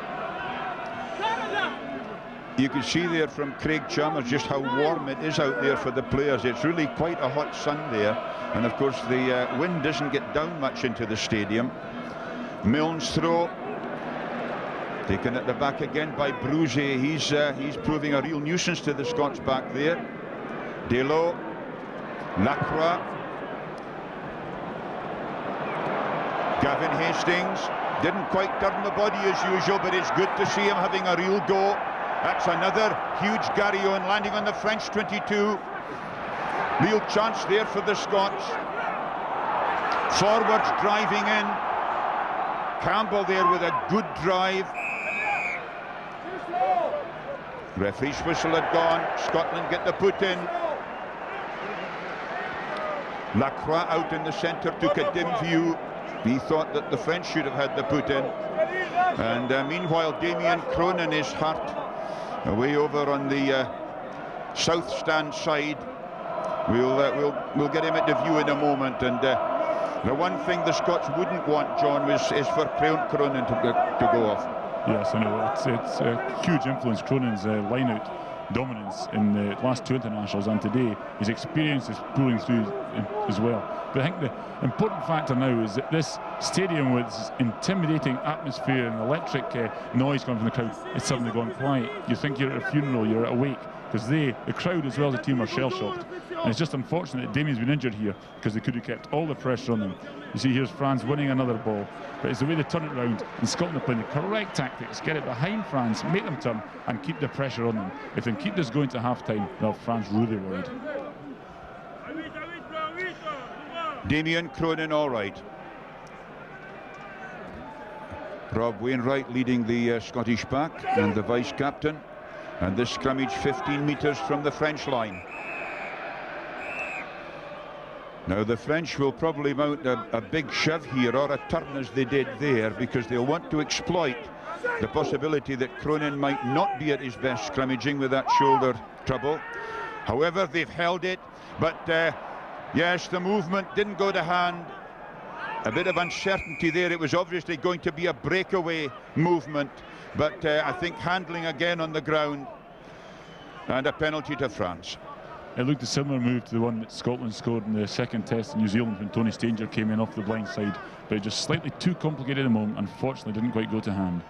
You can see there from Craig Chalmers just how warm it is out there for the players. It's really quite a hot sun there, and of course the wind doesn't get down much into the stadium. Milne's throw, taken at the back again by Bruzy. He's proving a real nuisance to the Scots back there. Delo, Lacroix, Gavin Hastings didn't quite turn the body as usual, but it's good to see him having a real go. That's another huge Garryon landing on the French 22. Real chance there for the Scots. Forwards driving in. Campbell there with a good drive. Referee's whistle had gone. Scotland get the put in. Lacroix out in the centre took a dim view. He thought that the French should have had the put in. And meanwhile, Damien Cronin is hurt. Away over on the south stand side. We'll get him at the view in a moment. And the one thing the Scots wouldn't want, John, is for Cronin to go off. Yes, I know. It's a huge influence. Cronin's line-out dominance in the last two internationals, and today his experience is pulling through as well. But I think the important factor now is that this stadium, with its intimidating atmosphere and electric noise coming from the crowd, is suddenly gone quiet. You think you're at a funeral, you're at a wake, because the crowd as well as the team are shell-shocked. And it's just unfortunate that Damien's been injured here, because they could have kept all the pressure on them. You see here's France winning another ball, but it's the way they turn it around, and Scotland are playing the correct tactics, get it behind France, make them turn and keep the pressure on them. If they can keep this going to half-time, now France really worried. Damien Cronin all right. Rob Wainwright leading the Scottish pack and the vice-captain, and this scrummage 15 metres from the French line. Now the French will probably mount a big shove here, or a turn as they did there, because they'll want to exploit the possibility that Cronin might not be at his best scrummaging with that shoulder trouble. However, they've held it, but yes, the movement didn't go to hand. A bit of uncertainty there. It was obviously going to be a breakaway movement, but I think handling again on the ground, and a penalty to France. It looked a similar move to the one that Scotland scored in the second test in New Zealand when Tony Stanger came in off the blind side, but just slightly too complicated at the moment. Unfortunately, didn't quite go to hand.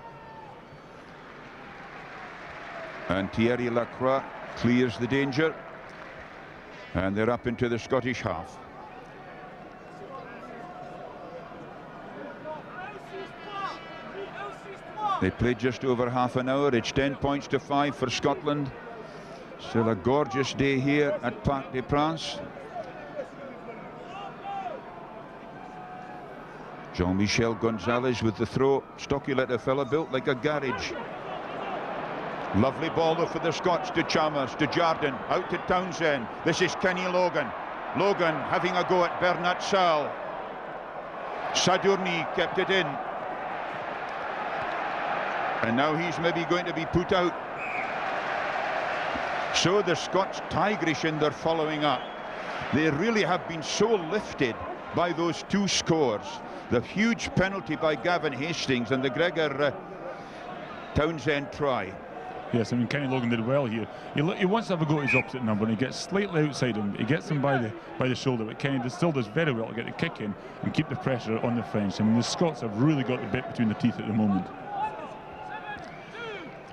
And Thierry Lacroix clears the danger, and they're up into the Scottish half. They played just over half an hour. It's 10 points to 5 for Scotland. Still a gorgeous day here at Parc des Princes. Jean-Michel Gonzalez with the throw. Stocky little fella, built like a garage. Lovely ball though for the Scots, to Chalmers, to Jardine, out to Townsend. This is Kenny Logan. Logan having a go at Bernat Sal. Sadourny kept it in. And now he's maybe going to be put out. So the Scots tigerish in their following up. They really have been so lifted by those two scores. The huge penalty by Gavin Hastings and the Gregor Townsend try. Yes, I mean, Kenny Logan did well here. He wants to have a go at his opposite number, and he gets slightly outside him. He gets him by the shoulder, but Kenny still does very well to get the kick in and keep the pressure on the French. I mean, the Scots have really got the bit between their teeth at the moment.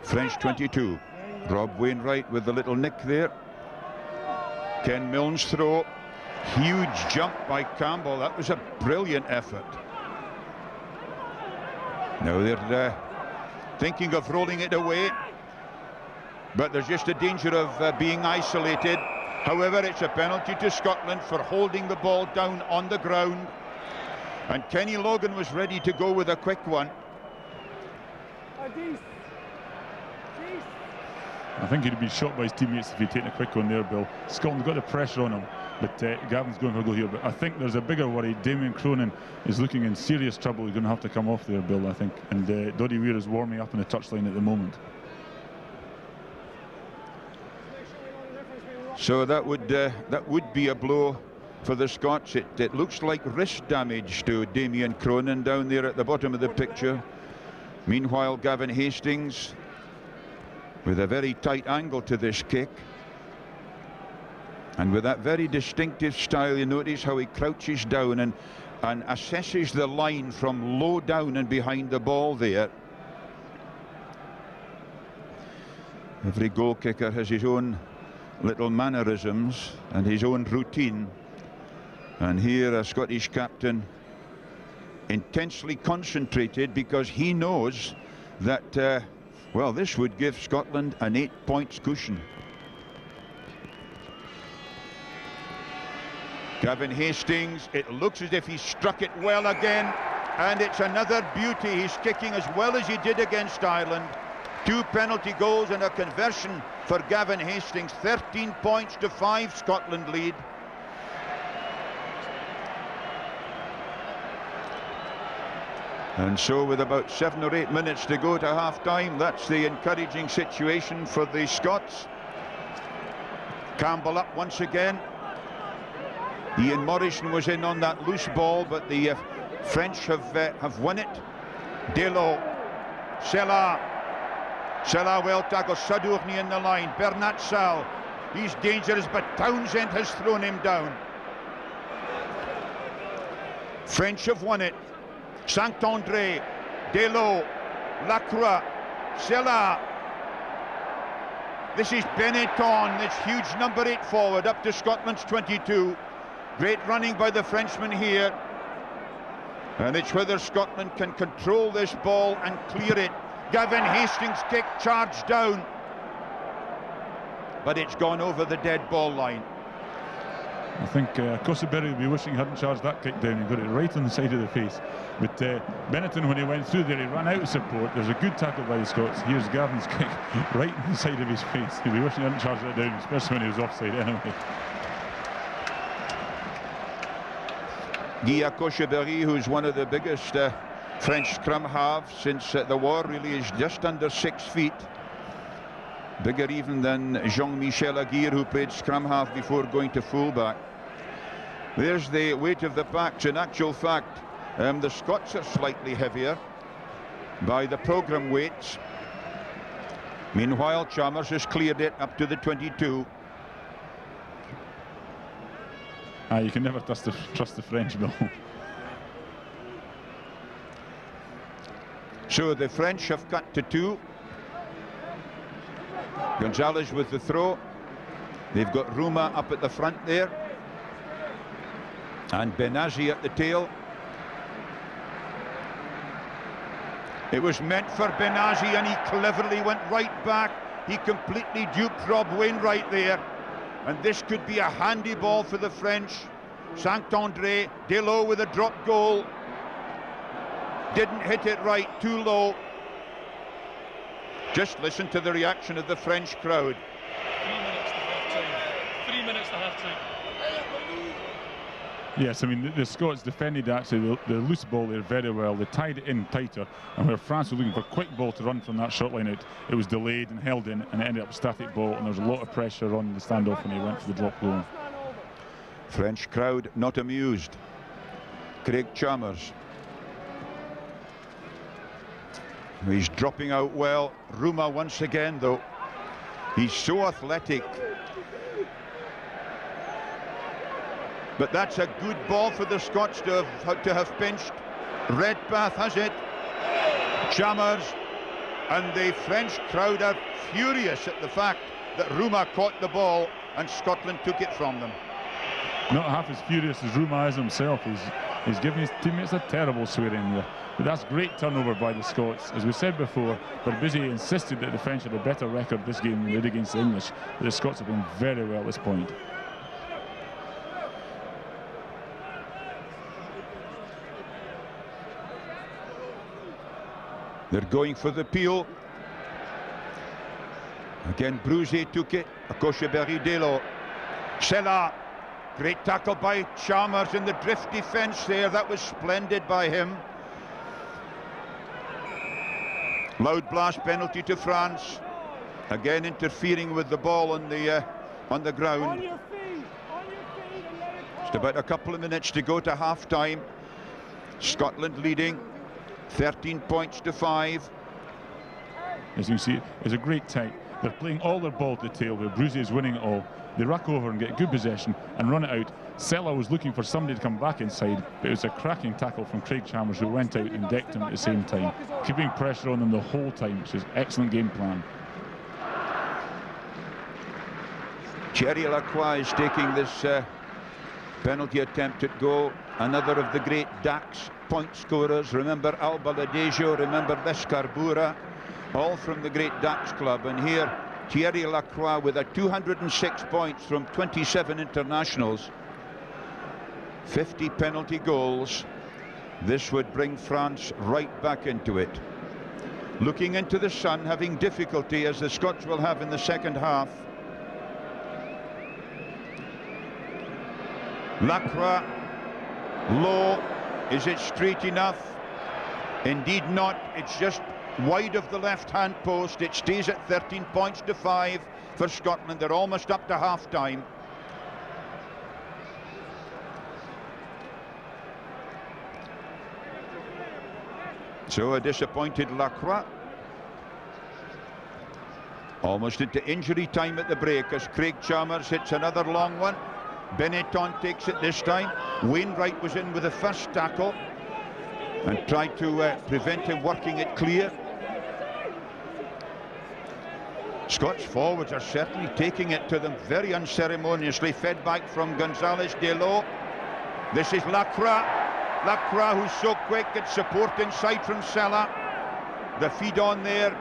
French 22. Rob Wainwright with the little nick there. Ken Milne's throw. Huge jump by Campbell. That was a brilliant effort. Now they're thinking of rolling it away, but there's just a danger of being isolated. However, it's a penalty to Scotland for holding the ball down on the ground, and Kenny Logan was ready to go with a quick one. I think he'd be shot by his teammates if he'd taken a quick one there, Bill. Scotland got the pressure on him, but Gavin's going for a goal here. But I think there's a bigger worry. Damien Cronin is looking in serious trouble. He's going to have to come off there, Bill, I think. And Doddy Weir is warming up on the touchline at the moment. So that would be a blow for the Scots. It looks like wrist damage to Damien Cronin down there at the bottom of the picture. Meanwhile, Gavin Hastings with a very tight angle to this kick, and with that very distinctive style. You notice how he crouches down and assesses the line from low down and behind the ball there. Every goal kicker has his own little mannerisms and his own routine, and here a Scottish captain intensely concentrated, because he knows that well, this would give Scotland an 8 points cushion. Gavin Hastings, it looks as if he struck it well again, and it's another beauty. He's kicking as well as he did against Ireland. 2 penalty goals and a conversion for Gavin Hastings. 13 points to 5, Scotland lead. And so with about 7 or 8 minutes to go to half-time, that's the encouraging situation for the Scots. Campbell up once again. Ian Morrison was in on that loose ball, but the French have won it. Delo, Sela well tackled. Sadourny in the line. Bernat Sal, he's dangerous, but Townsend has thrown him down. French have won it. Saint-André, Delo, Lacroix, Sela. This is Benetton, this huge number 8 forward, up to Scotland's 22. Great running by the Frenchman here. And it's whether Scotland can control this ball and clear it. Gavin Hastings' kick charged down, but it's gone over the dead ball line. I think Cossaberry would be wishing he hadn't charged that kick down. He got it right on the side of the face. But Benetton, when he went through there, he ran out of support. There's a good tackle by the Scots. Here's Gavin's kick right on the side of his face. He'd be wishing he hadn't charged that down, especially when he was offside anyway. Guy Cossaberry, who's one of the biggest French scrum halves since the war, really is just under 6 feet. Bigger even than Jean-Michel Aguirre, who played scrum half before going to fullback. There's the weight of the backs. In actual fact, the Scots are slightly heavier by the programme weights. Meanwhile, Chalmers has cleared it up to the 22. You can never trust the French, Bill. So the French have cut to 2. Gonzalez with the throw. They've got Rouma up at the front there, and Benazi at the tail. It was meant for Benazi, and he cleverly went right back. He completely duped Rob Wainwright there. And this could be a handy ball for the French. Saint-André, Delot with a drop goal. Didn't hit it right, too low. Just listen to the reaction of the French crowd. 3 minutes to half-time. 3 minutes to half-time. Yes, I mean, the Scots defended actually the loose ball there very well. They tied it in tighter, and where France was looking for a quick ball to run from that short line out, it was delayed and held in, and it ended up a static ball, and there was a lot of pressure on the standoff when he went for the drop goal. French crowd not amused. Craig Chalmers. He's dropping out well. Ruma once again, though. He's so athletic. But that's a good ball for the Scots to have pinched. Redpath has it. Chalmers. And the French crowd are furious at the fact that Ruma caught the ball and Scotland took it from them. Not half as furious as Ruma is himself. He's giving his teammates a terrible swearing there. But that's great turnover by the Scots. As we said before, Barbuzy insisted that the French had a better record this game than they did against the English. But the Scots have been very well at this point. They're going for the peel. Again, Brugier took it. Akosheberry Delot. Sella. Great tackle by Chalmers in the drift defence there. That was splendid by him. Loud blast penalty to France. Again interfering with the ball on the ground. Just about a couple of minutes to go to half-time. Scotland leading 13 points to 5. As you see, it's a great time. They're playing all their ball to the tail where Brugier is winning it all. They ruck over and get good possession and run it out. Sella was looking for somebody to come back inside, but it was a cracking tackle from Craig Chalmers, who went out and decked him at the same time, keeping pressure on them the whole time, which is excellent game plan. Thierry Lacroix is taking this penalty attempt at goal. Another of the great Dax point scorers. Remember Alba Ladejo, remember Lescarbura, all from the great Dax club. And here Thierry Lacroix with a 206 points from 27 internationals, 50 penalty goals. This would bring France right back into it. Looking into the sun, having difficulty as the Scots will have in the second half. Lacroix, low. Is it straight enough? Indeed not. It's just wide of the left-hand post. It stays at 13 points to 5 for Scotland. They're almost up to half-time. So a disappointed Lacroix. Almost into injury time at the break as Craig Chalmers hits another long one. Benetton takes it this time. Wainwright was in with the first tackle and tried to prevent him working it clear. Scots forwards are certainly taking it to them very unceremoniously. Fed back from Gonzalez Delot. This is Lacroix. Lacroix, who's so quick, gets support inside from Sella. The feed on there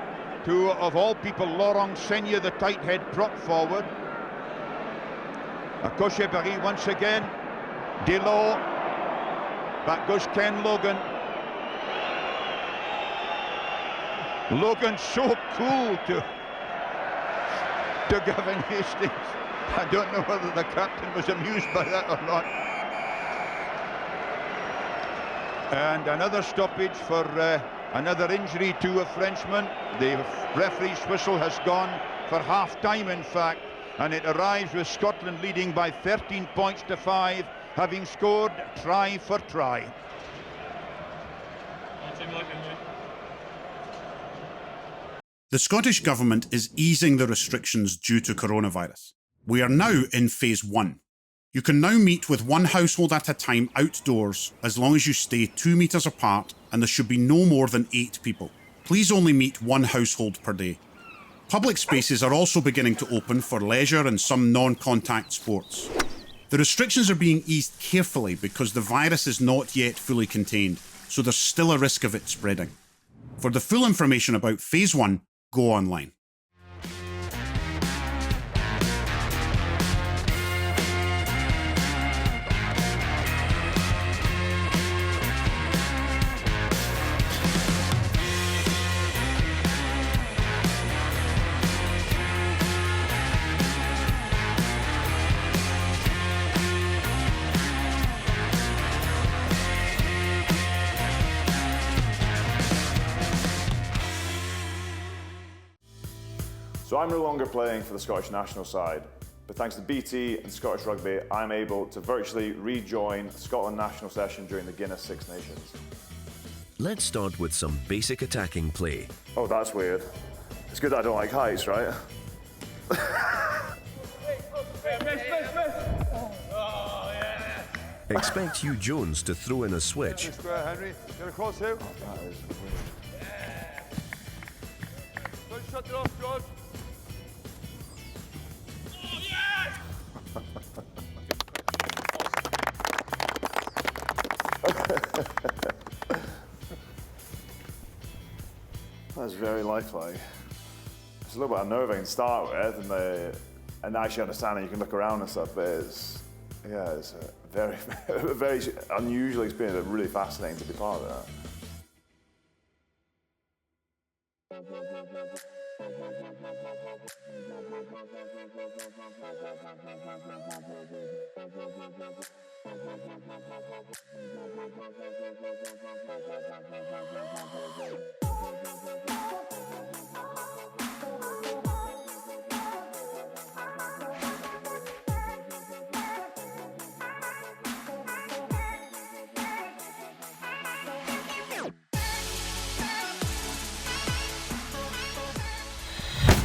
to, of all people, Laurent Seigne, the tight head, prop forward. Akosheberry once again. Delot. Back goes Ken Logan. Logan so cool to Gavin Hastings. I don't know whether the captain was amused by that or not. And another stoppage for another injury to a Frenchman. The referee's whistle has gone for half-time, in fact, and it arrives with Scotland leading by 13 points to 5, having scored try for try. The Scottish Government is easing the restrictions due to coronavirus. We are now in phase 1. You can now meet with one household at a time outdoors as long as you stay 2 metres apart, and there should be no more than 8 people. Please only meet one household per day. Public spaces are also beginning to open for leisure and some non-contact sports. The restrictions are being eased carefully because the virus is not yet fully contained, so there's still a risk of it spreading. For the full information about phase 1, go online. So I'm no longer playing for the Scottish national side, but thanks to BT and Scottish Rugby, I'm able to virtually rejoin the Scotland national session during the Guinness Six Nations. Let's start with some basic attacking play. Oh, that's weird. It's good that I don't like heights, right? Expect Hugh Jones to throw in a switch. Henry, get across here. Oh, that is weird. Don't shut it off, George. That's very lifelike. It's a little bit unnerving to start with, and actually understanding you can look around and stuff, but it's a very, very unusual experience, but really fascinating to be part of that.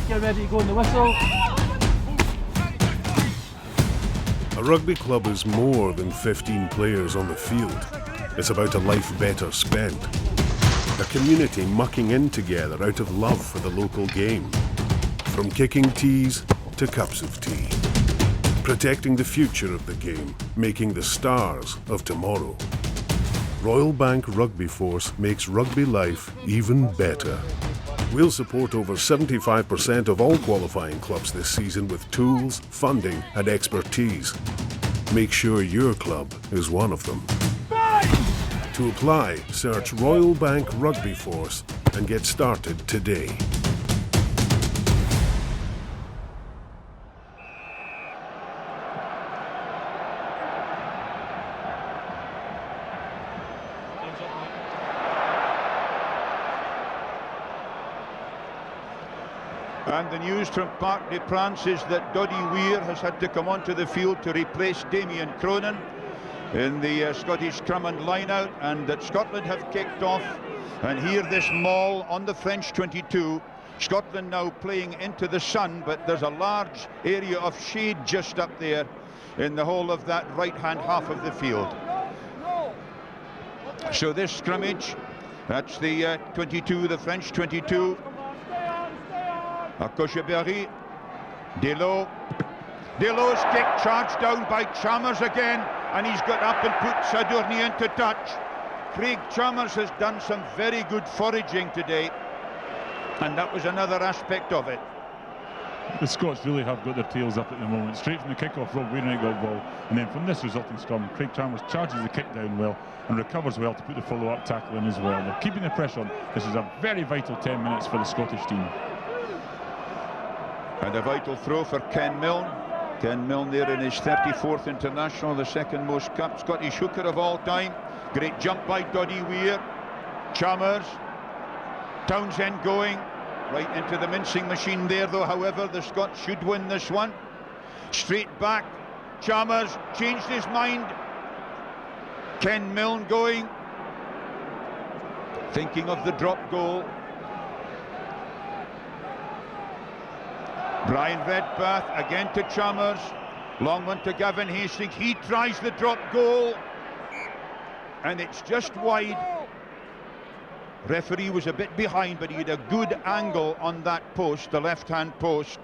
Get ready to go in the whistle. A rugby club is more than 15 players on the field. It's about a life better spent. A community mucking in together out of love for the local game. From kicking tees to cups of tea. Protecting the future of the game, making the stars of tomorrow. Royal Bank Rugby Force makes rugby life even better. We'll support over 75% of all qualifying clubs this season with tools, funding and expertise. Make sure your club is one of them. To apply, search Royal Bank Rugby Force and get started today. And the news from Parc des Princes is that Doddy Weir has had to come onto the field to replace Damien Cronin in the Scottish Crumman line-out, and that Scotland have kicked off. And here this maul on the French 22. Scotland now playing into the sun, but there's a large area of shade just up there in the whole of that right-hand half of the field. So this scrimmage, that's the 22, the French 22. Cocheberry, Delot. Delot's kick charged down by Chalmers again, and he's got up and put Sadourny into touch. Craig Chalmers has done some very good foraging today, and that was another aspect of it. The Scots really have got their tails up at the moment. Straight from the kick-off, Rob Wainwright got ball, and then from this resulting scrum, Craig Chalmers charges the kick down well and recovers well to put the follow-up tackle in as well. They're keeping the pressure on. This is a very vital 10 minutes for the Scottish team. And a vital throw for Ken Milne. Ken Milne there in his 34th international, the second most capped Scottish hooker of all time. Great jump by Doddy Weir. Chalmers. Townsend going right into the mincing machine there, though. However, the Scots should win this one. Straight back. Chalmers changed his mind. Ken Milne going. Thinking of the drop goal. Brian Redpath again to Chalmers. Long one to Gavin Hastings. He tries the drop goal, and it's just wide. Referee was a bit behind, but he had a good angle on that post, the left-hand post.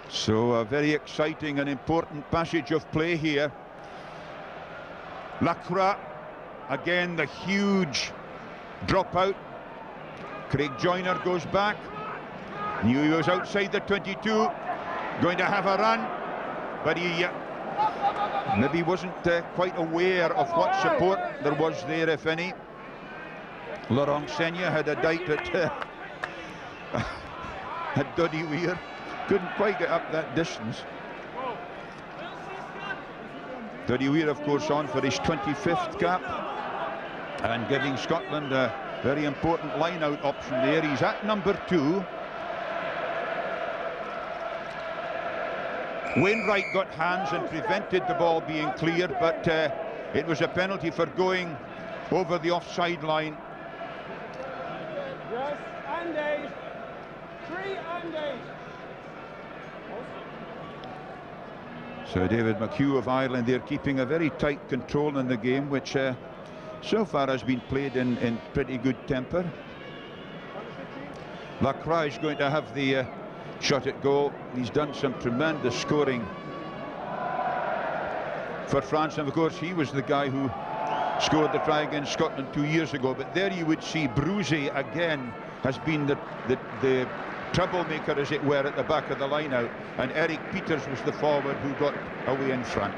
So a very exciting and important passage of play here. Lacroix, again the huge dropout. Craig Joyner goes back. Knew he was outside the 22, going to have a run, but he maybe wasn't quite aware of what support there was there, if any. Laurent Senya had a dite at Doddy Weir. Couldn't quite get up that distance. Doddy Weir, of course, on for his 25th cap and giving Scotland a Very important line-out option there. He's at number 2. Wainwright got hands and prevented the ball being cleared, but it was a penalty for going over the offside line. Yes, Andy. 3 Andy. So David McHugh of Ireland, they're keeping a very tight control in the game, which so far has been played in pretty good temper. Lacroix is going to have the shot at goal. He's done some tremendous scoring for France, and of course he was the guy who scored the try against Scotland 2 years ago. But there you would see Bruzy again has been the troublemaker, as it were, at the back of the line out, and Eric Peters was the forward who got away in front.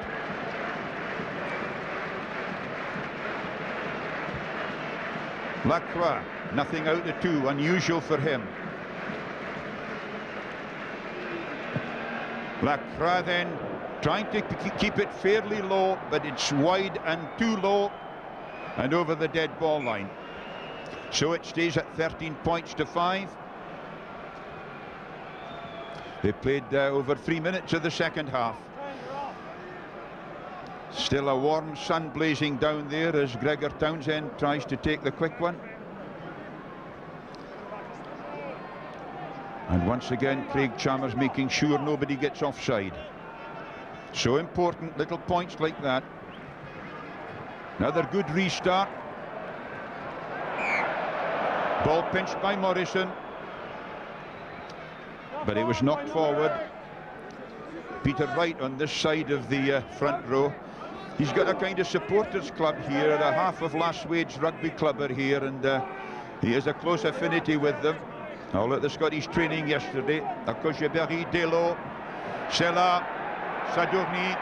Lacroix, nothing out of 2, unusual for him. Lacroix then trying to keep it fairly low, but it's wide and too low and over the dead ball line. So it stays at 13 points to 5. They played over 3 minutes of the second half. Still a warm sun blazing down there as Gregor Townsend tries to take the quick one. And once again, Craig Chalmers making sure nobody gets offside. So important, little points like that. Another good restart. Ball pinched by Morrison, but it was knocked forward. Peter Wright on this side of the front row. He's got a kind of supporters club here. A half of Last Wage Rugby Club are here, and he has a close affinity with them. All at the Scottish training yesterday. Akosheberry, Delo, Sella, Sadourny,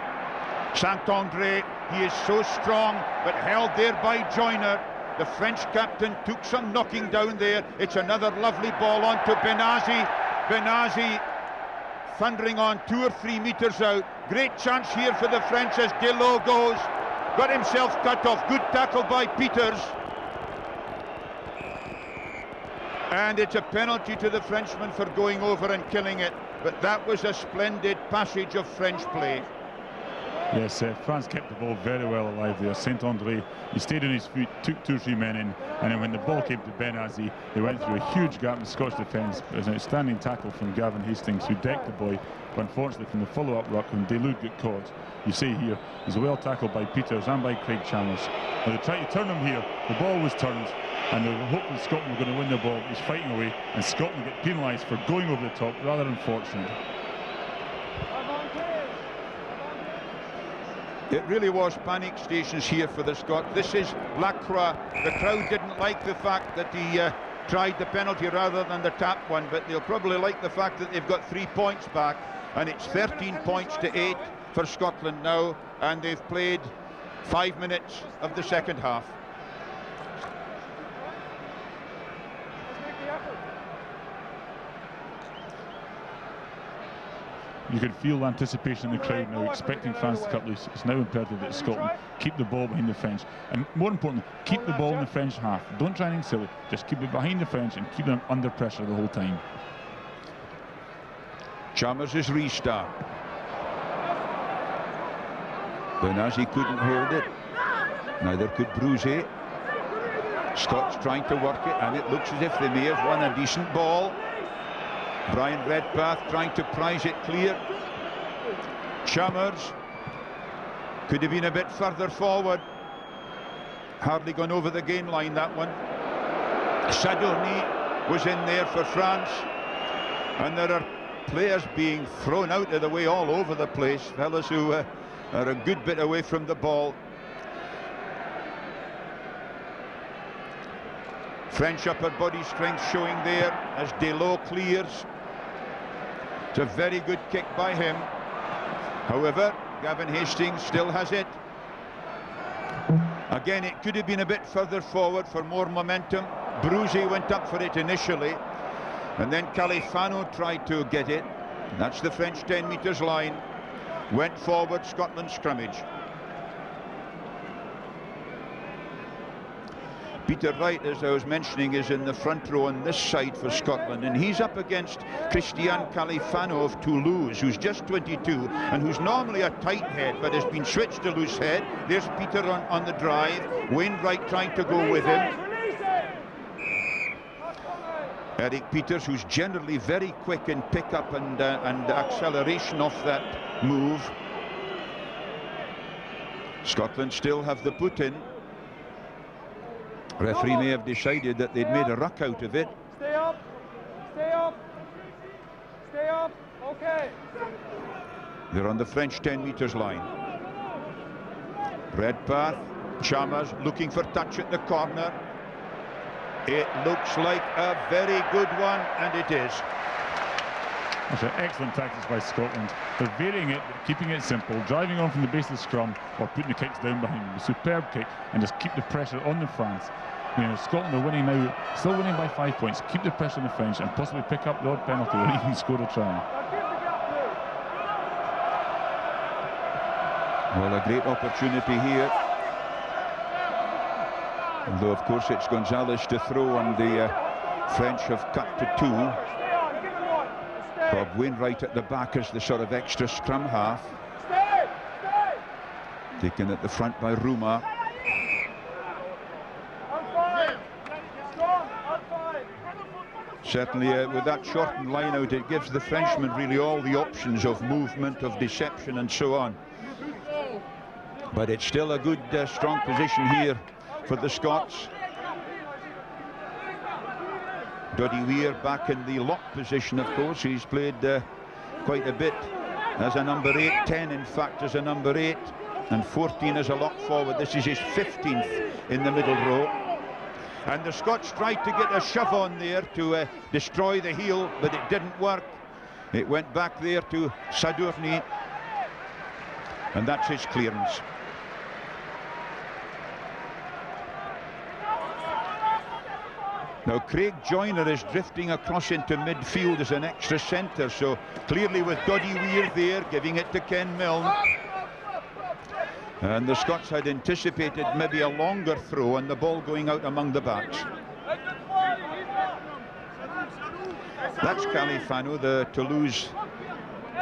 Saint-André. He is so strong, but held there by Joyner. The French captain took some knocking down there. It's another lovely ball on to Benazi. Benazi thundering on 2 or 3 meters out. Great chance here for the French as Delo goes. Got himself cut off. Good tackle by Peters. And it's a penalty to the Frenchman for going over and killing it. But that was a splendid passage of French play. Yes, France kept the ball very well alive there. Saint-André, he stayed on his feet, took 2 or 3 men in, and then when the ball came to Benazi, they went through a huge gap in the Scottish defence. It was an outstanding tackle from Gavin Hastings, who decked the boy, but unfortunately from the follow-up ruck when Delude got caught, you see here, he's well tackled by Peters and by Craig Chalmers. Now they tried to turn him here, the ball was turned, and they were hoping Scotland were going to win the ball. He's fighting away, and Scotland get penalised for going over the top. Rather unfortunate. It really was panic stations here for the Scots. This is Lacroix. The crowd didn't like the fact that he tried the penalty rather than the tap one, but they'll probably like the fact that they've got 3 points back, and it's 13 points to 8 for Scotland now, and they've played 5 minutes of the second half. You could feel anticipation in the crowd now, expecting France to cut loose. It's now imperative that Scotland keep the ball behind the French, and more importantly, keep the ball in the French half. Don't try anything silly, just keep it behind the French and keep them under pressure the whole time. Chalmers' restart. Benazi couldn't hold it, neither could Bruzy. Scots trying to work it, and it looks as if they may have won a decent ball. Brian Redpath trying to prize it clear. Chalmers could have been a bit further forward. Hardly gone over the game line, that one. Sadourny was in there for France. And there are players being thrown out of the way all over the place. Fellas who are a good bit away from the ball. French upper body strength showing there as Delo clears. It's a very good kick by him. However, Gavin Hastings still has it. Again, it could have been a bit further forward for more momentum. Bruzy went up for it initially, and then Califano tried to get it. That's the French 10 metres line. Went forward, Scotland scrimmage. Peter Wright, as I was mentioning, is in the front row on this side for Scotland, and he's up against Christian Califano of Toulouse, who's just 22 and who's normally a tight head but has been switched to loose head. There's Peter on the drive, Wainwright trying to go with him. Eric Peters, who's generally very quick in pick-up and acceleration off that move. Scotland still have the put in. Referee may have decided that they'd made a ruck out of it. Stay up. Stay up. Stay up. Okay. They're on the French 10 metres line. Redpath, Chalmers looking for touch at the corner. It looks like a very good one, and it is. That's excellent tactics by Scotland. They're varying it, but keeping it simple, driving on from the base of the scrum or putting the kicks down behind them. A superb kick, and just keep the pressure on the France. You know, Scotland are winning now, still winning by 5 points. Keep the pressure on the French and possibly pick up the odd penalty or even score a try. Well, a great opportunity here. Although, of course, it's Gonzalez to throw, and the French have cut to 2. Bob Wainwright at the back as the sort of extra scrum half. Taken at the front by Ruma. Certainly with that shortened line out, it gives the Frenchmen really all the options of movement, of deception and so on. But it's still a good strong position here for the Scots. Doddy Weir back in the lock position, of course. He's played quite a bit as a number 8, 10 in fact as a number 8, and 14 as a lock forward. This is his 15th in the middle row. And the Scots tried to get a shove on there to destroy the heel, but it didn't work. It went back there to Sadourny, and that's his clearance. Now Craig Joyner is drifting across into midfield as an extra centre, so clearly with Doddy Weir there, giving it to Ken Milne. And the Scots had anticipated maybe a longer throw and the ball going out among the backs. That's Califano, the Toulouse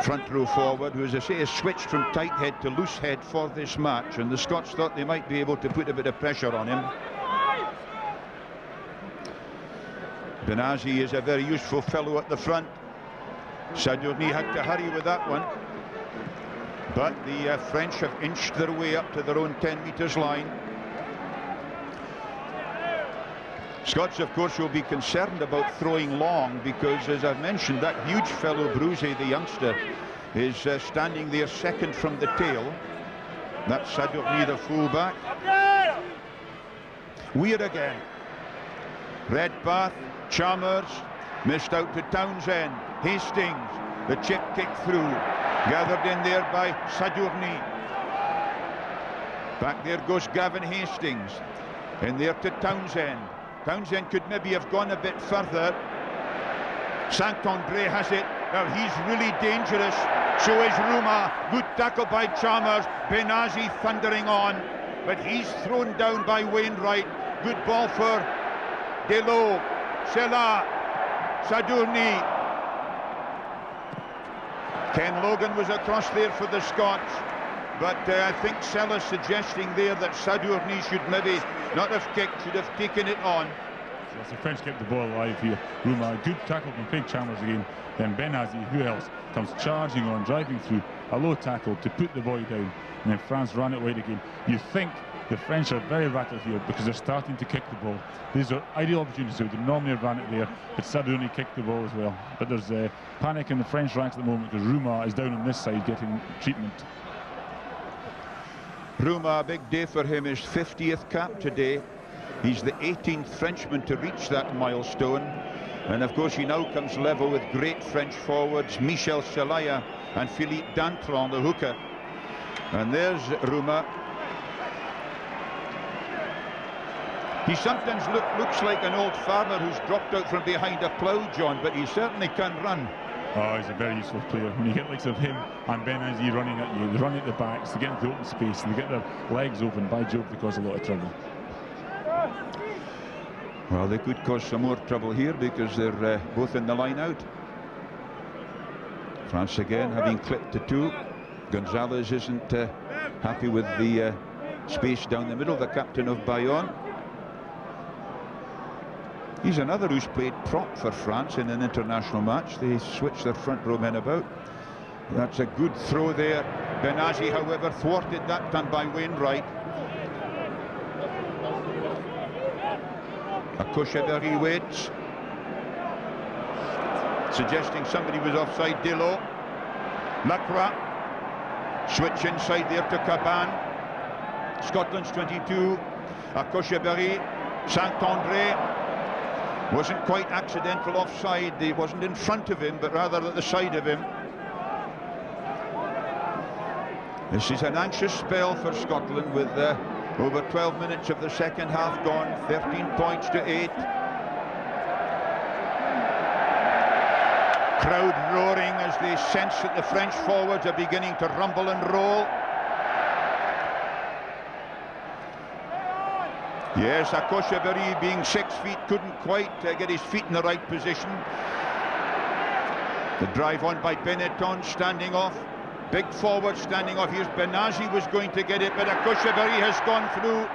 front row forward, who, as I say, has switched from tight head to loose head for this match, and the Scots thought they might be able to put a bit of pressure on him. Benazi is a very useful fellow at the front. Sadourny had to hurry with that one. But the French have inched their way up to their own 10 metres line. Scots, of course, will be concerned about throwing long because, as I've mentioned, that huge fellow Bruzy, the youngster, is standing there second from the tail. That's Sadourny, the fullback. Weir again. Redpath, Chalmers, missed out to Townsend. Hastings, the chip kick through. Gathered in there by Sadourny. Back there goes Gavin Hastings. In there to Townsend. Townsend could maybe have gone a bit further. Saint-André has it. Now he's really dangerous. So is Ruma. Good tackle by Chalmers. Benazi thundering on. But he's thrown down by Wainwright. Good ball for Delot. Sela. Sadourny. Ken Logan was across there for the Scots, but I think Sella's suggesting there that Sadourny should maybe not have kicked, should have taken it on. So the French kept the ball alive here. Ruma, good tackle from Craig Chalmers again. Then Benazi, who else, comes charging on, driving through a low tackle to put the boy down, and then France ran it wide again. You think the French are very rattled here because they're starting to kick the ball. These are ideal opportunities. They would normally have ran it there, but Sadourny kicked the ball as well. But there's panic in the French ranks at the moment because Ruma is down on this side getting treatment. Ruma, a big day for him, his 50th cap today. He's the 18th Frenchman to reach that milestone. And of course he now comes level with great French forwards, Michel Celaya and Philippe Dantron, the hooker. And there's Ruma. He sometimes looks like an old farmer who's dropped out from behind a plough, John, but he certainly can run. Oh, he's a very useful player. When you get likes of him and Benazi running at you, they run at the backs, they get into open space and they get their legs open. By Jove, they cause a lot of trouble. Well, they could cause some more trouble here because they're both in the line out. France again having clipped the two. Gonzalez isn't happy with the space down the middle, the captain of Bayonne. He's another who's played prop for France in an international match. They switch their front row men about. That's a good throw there. Benazi, however, thwarted that time by Wainwright. Akoshabari waits, suggesting somebody was offside. Delo, Lacroix, switch inside there to Caban. Scotland's 22. Akoshabari, Saint-André, wasn't quite accidental offside. He wasn't in front of him, but rather at the side of him. This is an anxious spell for Scotland with over 12 minutes of the second half gone, 13 points to 8. Crowd roaring as they sense that the French forwards are beginning to rumble and roll. Yes, Akoshabari, being 6 feet, couldn't quite get his feet in the right position. The drive on by Benetton, standing off. Big forward standing off. Here's Benazi, was going to get it, but Akoshabari has gone through.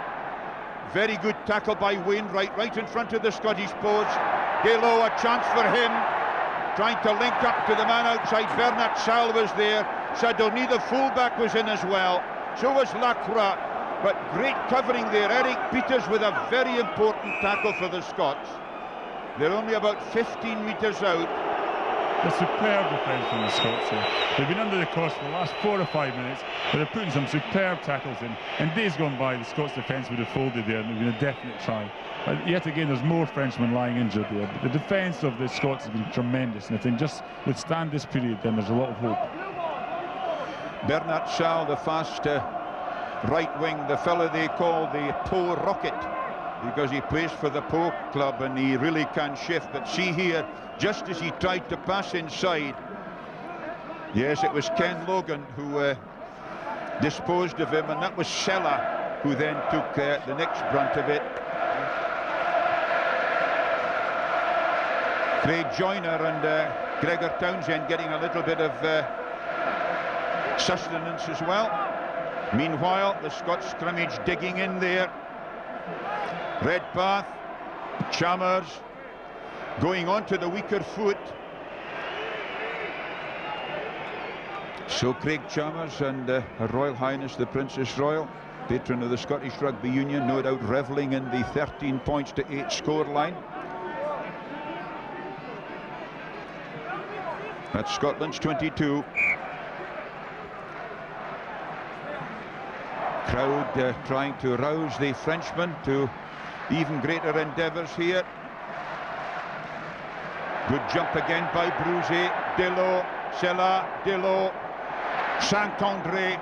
Very good tackle by Wainwright, right in front of the Scottish post. Delo, a chance for him. Trying to link up to the man outside. Bernard Sal was there. Sadorni, the fullback, was in as well. So was Lacroix. But great covering there. Eric Peters with a very important tackle for the Scots. They're only about 15 metres out. A superb defence from the Scots here. They've been under the cosh for the last 4 or 5 minutes, but they're putting some superb tackles in. And days gone by, the Scots defence would have folded there, and it would have been a definite try. But yet again, there's more Frenchmen lying injured there. But the defence of the Scots has been tremendous, and if they can just withstand this period, then there's a lot of hope. Bernard Sal, the fast right wing, the fellow they call the Pau Rocket, because he plays for the Pau club and he really can shift. But see here, just as he tried to pass inside, yes, it was Ken Logan who disposed of him, and that was Sella who then took the next brunt of it. Craig Joyner and Gregor Townsend getting a little bit of sustenance as well. Meanwhile, the Scots scrimmage digging in there. Redpath, Chalmers, going on to the weaker foot. So Craig Chalmers and Her Royal Highness the Princess Royal, patron of the Scottish Rugby Union, no doubt revelling in the 13 points to 8 scoreline. That's Scotland's 22. Crowd trying to rouse the Frenchmen to even greater endeavours here. Good jump again by Bruze, Delo, Sella, Delo, Saint-André.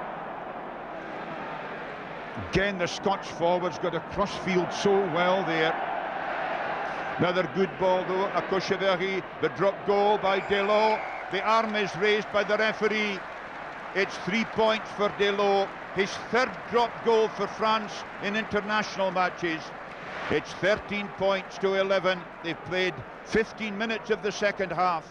Again, the Scotch forwards got a crossfield so well there. Another good ball though, Akoshabari, the drop goal by Delo. The arm is raised by the referee. It's 3 points for Delo. His third drop goal for France in international matches. It's 13 points to 11. They've played 15 minutes of the second half.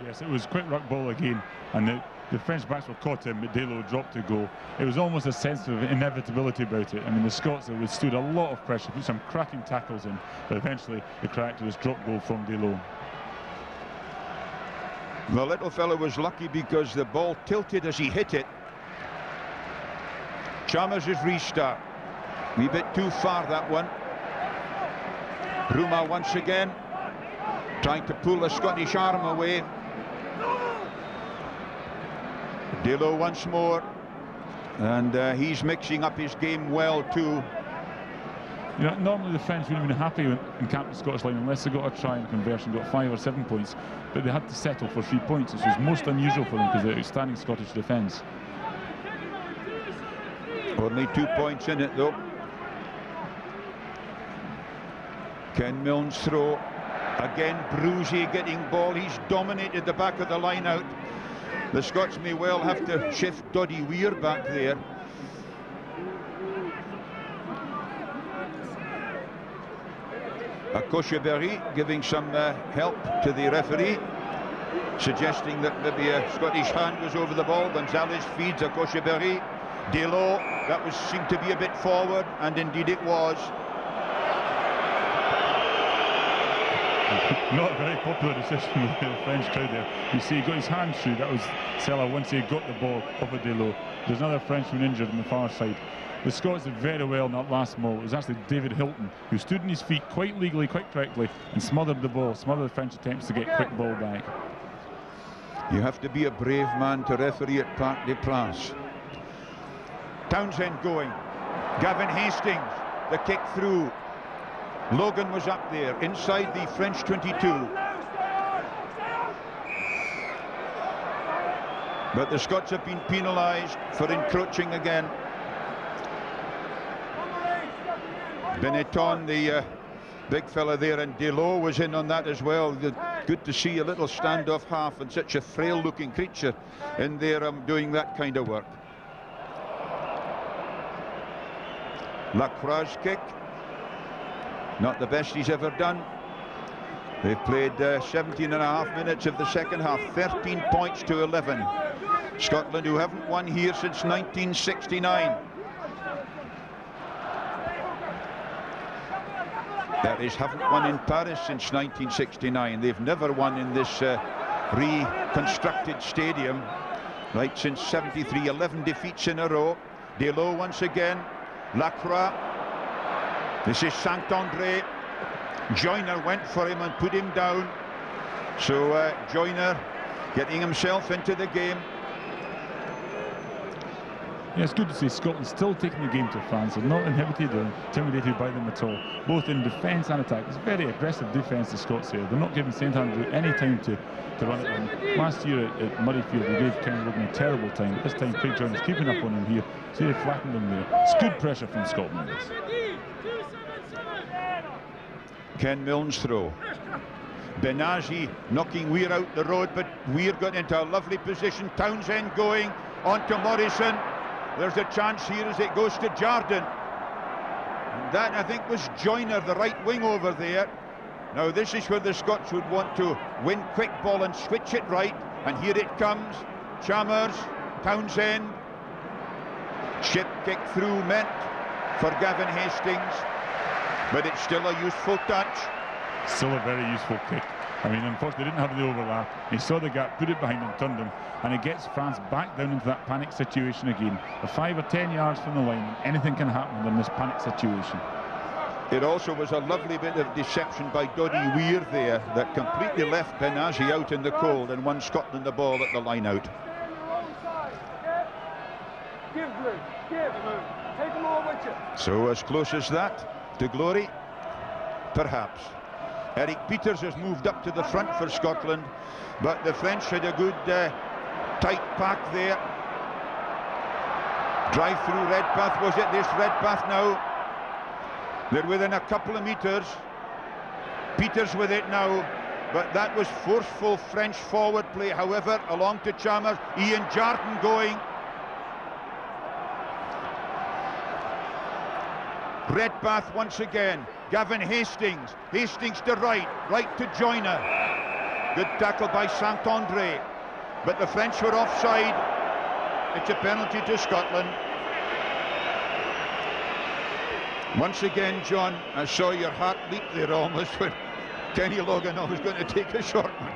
Yes, it was quick ruck ball again, and the French backs were caught him, but Delo dropped to go. It was almost a sense of inevitability about it. I mean, the Scots have withstood a lot of pressure, put some cracking tackles in, but eventually the crack to this drop goal from Delo. The little fellow was lucky because the ball tilted as he hit it. Chalmers' restart. A wee bit too far, that one. Ruma once again trying to pull the Scottish arm away. Delo once more, and he's mixing up his game well too. You know, normally the French wouldn't have been happy in camp the Scottish line unless they got a try and conversion, got 5 or 7 points, but they had to settle for 3 points, which was most unusual for them because they're outstanding Scottish defence. Only 2 points in it though. Ken Milne's throw. Again, Bruze getting ball. He's dominated the back of the line out. The Scots may well have to shift Doddy Weir back there. Kocheberry giving some help to the referee, suggesting that maybe a Scottish hand was over the ball. Gonzalez feeds Kocheberry. Delo, that was seemed to be a bit forward, and indeed it was. Not a very popular decision with the French crowd there. You see, he got his hand through. That was Sella once he got the ball over Delo. There's another Frenchman injured on the far side. The Scots did very well in that last maul. It was actually David Hilton who stood on his feet quite legally, quite correctly, and smothered the ball, smothered the French attempts to get quick ball back. You have to be a brave man to referee at Parc des Princes. Townsend going. Gavin Hastings, the kick through. Logan was up there, inside the French 22. But the Scots have been penalised for encroaching again. Benetton, the big fella there, and Delo was in on that as well. Good to see a little standoff half and such a frail-looking creature in there doing that kind of work. Lacroix's kick. Not the best he's ever done. They've played 17 and a half minutes of the second half, 13 points to 11. Scotland, who haven't won here since 1969. That is, haven't won in Paris since 1969. They've never won in this reconstructed stadium, right, since 73. 11 defeats in a row. Delo once again. Lacroix. This is Saint-André. Joyner went for him and put him down. So Joyner getting himself into the game. Yeah, it's good to see Scotland still taking the game to France. They're not inhibited or intimidated by them at all, both in defence and attack. It's very aggressive defence, the Scots here. They're not giving St Andrew any time to run it in. Last year at Murrayfield, they gave Kenny Logan a terrible time. This time, Craig Joyner's keeping up on him here. See, they flattened him there. It's good pressure from Scotland. Ken Milne's throw. Benazi knocking Weir out the road, but Weir got into a lovely position. Townsend going on to Morrison. There's a chance here as it goes to Jardine. And that, I think, was Joyner, the right wing over there. Now this is where the Scots would want to win quick ball and switch it right. And here it comes. Chalmers, Townsend. Chip kick through meant for Gavin Hastings. But it's still a useful touch. Still a very useful kick. I mean, unfortunately, they didn't have the overlap. He saw the gap, put it behind him, turned him, and it gets France back down into that panic situation again. 5 or 10 yards from the line, and anything can happen in this panic situation. It also was a lovely bit of deception by Doddy Weir there that completely left Benazi out in the cold and won Scotland the ball at the line out. So as close as that to glory? Perhaps. Eric Peters has moved up to the front for Scotland, but the French had a good tight pack there. Drive through Redpath, was it this Redpath now? They're within a couple of metres. Peters with it now, but that was forceful French forward play, however, along to Chalmers. Ian Jardine going. Redpath once again. Gavin Hastings. Hastings to right to Joyner. Good tackle by Saint-André. But the French were offside. It's a penalty to Scotland. Once again, John, I saw your heart leap there almost when Kenny Logan was going to take a short one.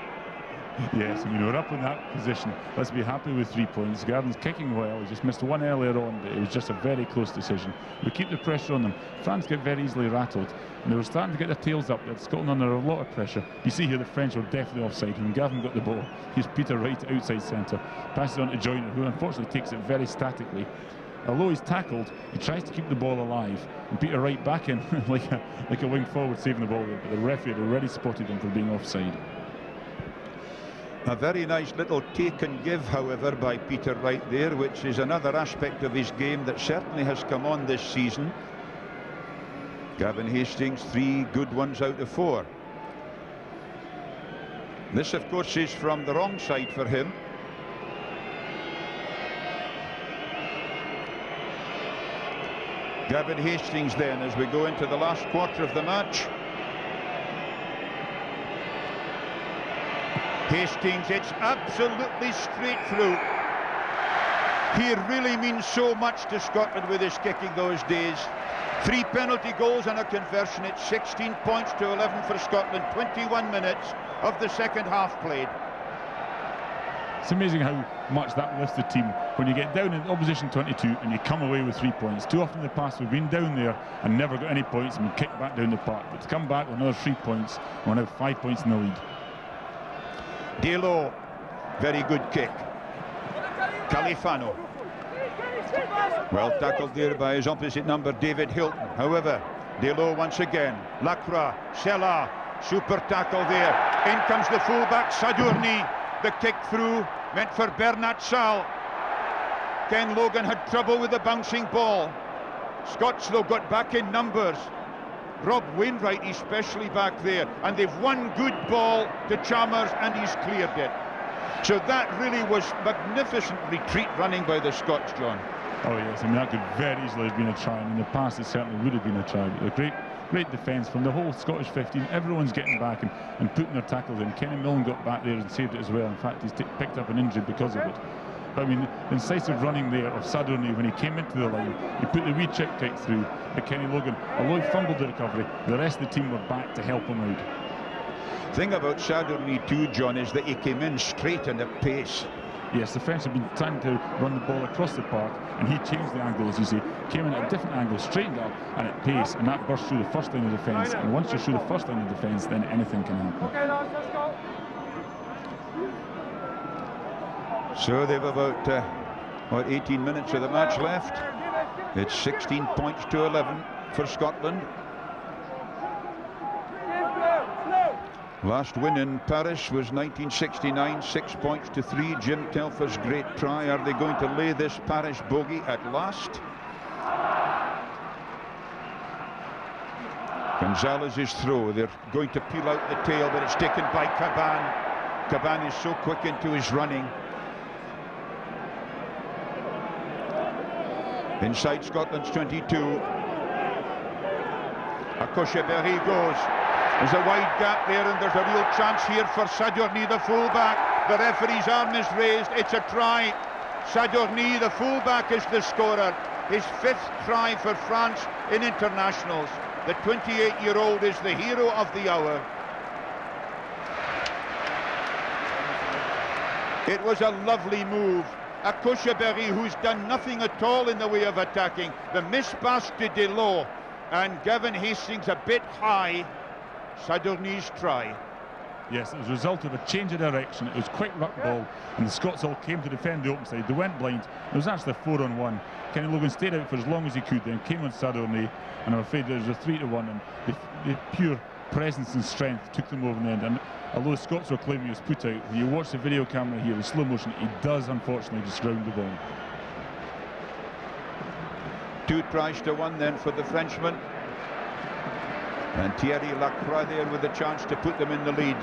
Yes, I mean, we're up in that position. Let's be happy with 3 points. Garden's kicking well. He just missed one earlier on, but it was just a very close decision. We keep the pressure on them. France get very easily rattled, and they were starting to get their tails up. Scotland under a lot of pressure. You see here the French were definitely offside. When Gavin got the ball, here's Peter right outside centre. Passes on to Joyner, who unfortunately takes it very statically. Although he's tackled, he tries to keep the ball alive, and Peter right back in like a wing forward saving the ball there. But the referee had already spotted him for being offside. A very nice little take and give, however, by Peter Wright there, which is another aspect of his game that certainly has come on this season. Gavin Hastings, 3 good ones out of 4. This, of course, is from the wrong side for him. Gavin Hastings then, as we go into the last quarter of the match. Hastings, it's absolutely straight through. He really means so much to Scotland with his kicking those days. 3 penalty goals and a conversion. It's 16 points to 11 for Scotland. 21 minutes of the second half played. It's amazing how much that lifts the team when you get down in opposition 22 and you come away with 3 points. Too often in the past we've been down there and never got any points and been kicked back down the park. But to come back with another 3 points, we're now 5 points in the lead. Delo, very good kick. Califano. Well tackled there by his opposite number, David Hilton. However, Delo once again. Lacroix, Sella, super tackle there. In comes the fullback, Sadourny. The kick through, meant for Bernard Sal. Ken Logan had trouble with the bouncing ball. Scots, though, got back in numbers. Rob Wainwright especially back there. And they've one good ball to Chalmers and he's cleared it. So that really was magnificent retreat running by the Scots, John. Oh yes, I mean that could very easily have been a try, and in the past it certainly would have been a try. But a great defence from the whole Scottish 15. Everyone's getting back and putting their tackles in. Kenny Milne got back there and saved it as well. In fact, he's picked up an injury because of it. But I mean, the incisive running there of Sadourny when he came into the line, he put the wee chip kick through. But Kenny Logan, although he fumbled the recovery, the rest of the team were back to help him out. Thing about Sadourny too, John, is that he came in straight and at pace. Yes, the French have been trying to run the ball across the park, and he changed the angle, as you say, came in at a different angle, straightened up and at pace, and that burst through the first line of defence. And once you're through the first line of defence, then anything can happen. Okay, lads, let's go. So they've about 18 minutes of the match left. It's 16 points to 11 for Scotland. Last win in Paris was 1969, 6 points to 3. Jim Telfer's great try. Are they going to lay this Paris bogey at last? Gonzalez's throw. They're going to peel out the tail, but it's taken by Caban. Caban is so quick into his running. Inside Scotland's 22. Akosha-Berry goes. There's a wide gap there and there's a real chance here for Sadourny, the fullback. The referee's arm is raised. It's a try. Sadourny, the fullback, is the scorer. His 5th try for France in internationals. The 28-year-old is the hero of the hour. It was a lovely move. Akosha-Berry, who's done nothing at all in the way of attacking. The miss pass to Delo and Gavin Hastings a bit high. Sadourny's try. Yes, it was a result of a change of direction. It was quick ruck ball, and the Scots all came to defend the open side. They went blind. It was actually a 4-on-1. Kenny Logan stayed out for as long as he could, then came on Sadourny, and I'm afraid there was a 3-1, and the pure presence and strength took them over the end. And although the Scots were claiming he was put out, when you watch the video camera here in slow motion, he does unfortunately just round the ball. 2 tries to 1 then for the Frenchman. And Thierry Lacroix there with a chance to put them in the lead.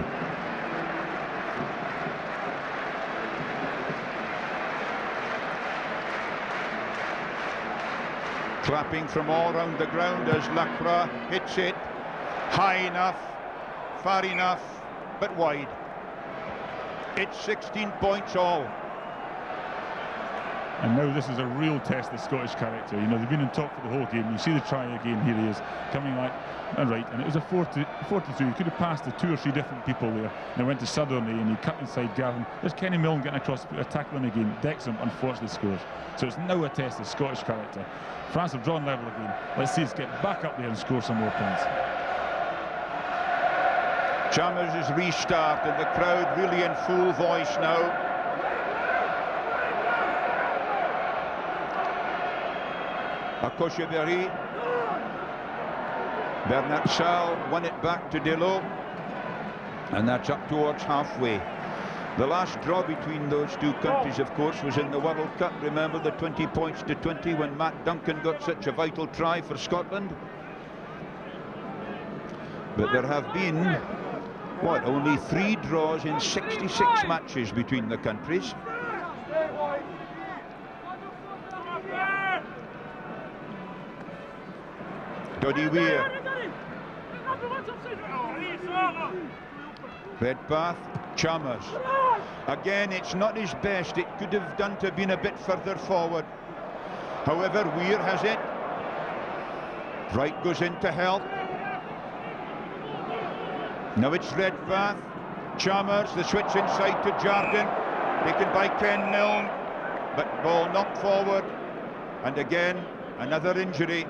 Clapping from all round the ground as Lacroix hits it. High enough, far enough, but wide. It's 16 points all. And now this is a real test of Scottish character. You know, they've been on top for the whole game. You see the try again, here he is, coming like, right, and it was a 4-2. He could have passed to 2 or 3 different people there. And it went to Sadourny and he cut inside Gavin. There's Kenny Milne getting across, put a tackle in again. Dexham unfortunately scores. So it's now a test of Scottish character. France have drawn level again. Let's see us get back up there and score some more points. Chalmers is restart and the crowd really in full voice now. Akosha-Berry. Bernard Sal won it back to Delo, and that's up towards halfway. The last draw between those two countries, of course, was in the World Cup. Remember the 20 points to 20 when Matt Duncan got such a vital try for Scotland? But there have been, what, only 3 draws in 66 matches between the countries. Doddy Weir. Redpath Chalmers. Again, it's not his best. It could have done to have been a bit further forward. However, Weir has it. Wright goes in to help. Now it's Redpath. Chalmers, the switch inside to Jardine. Taken by Ken Milne. But ball knocked forward. And again, another injury.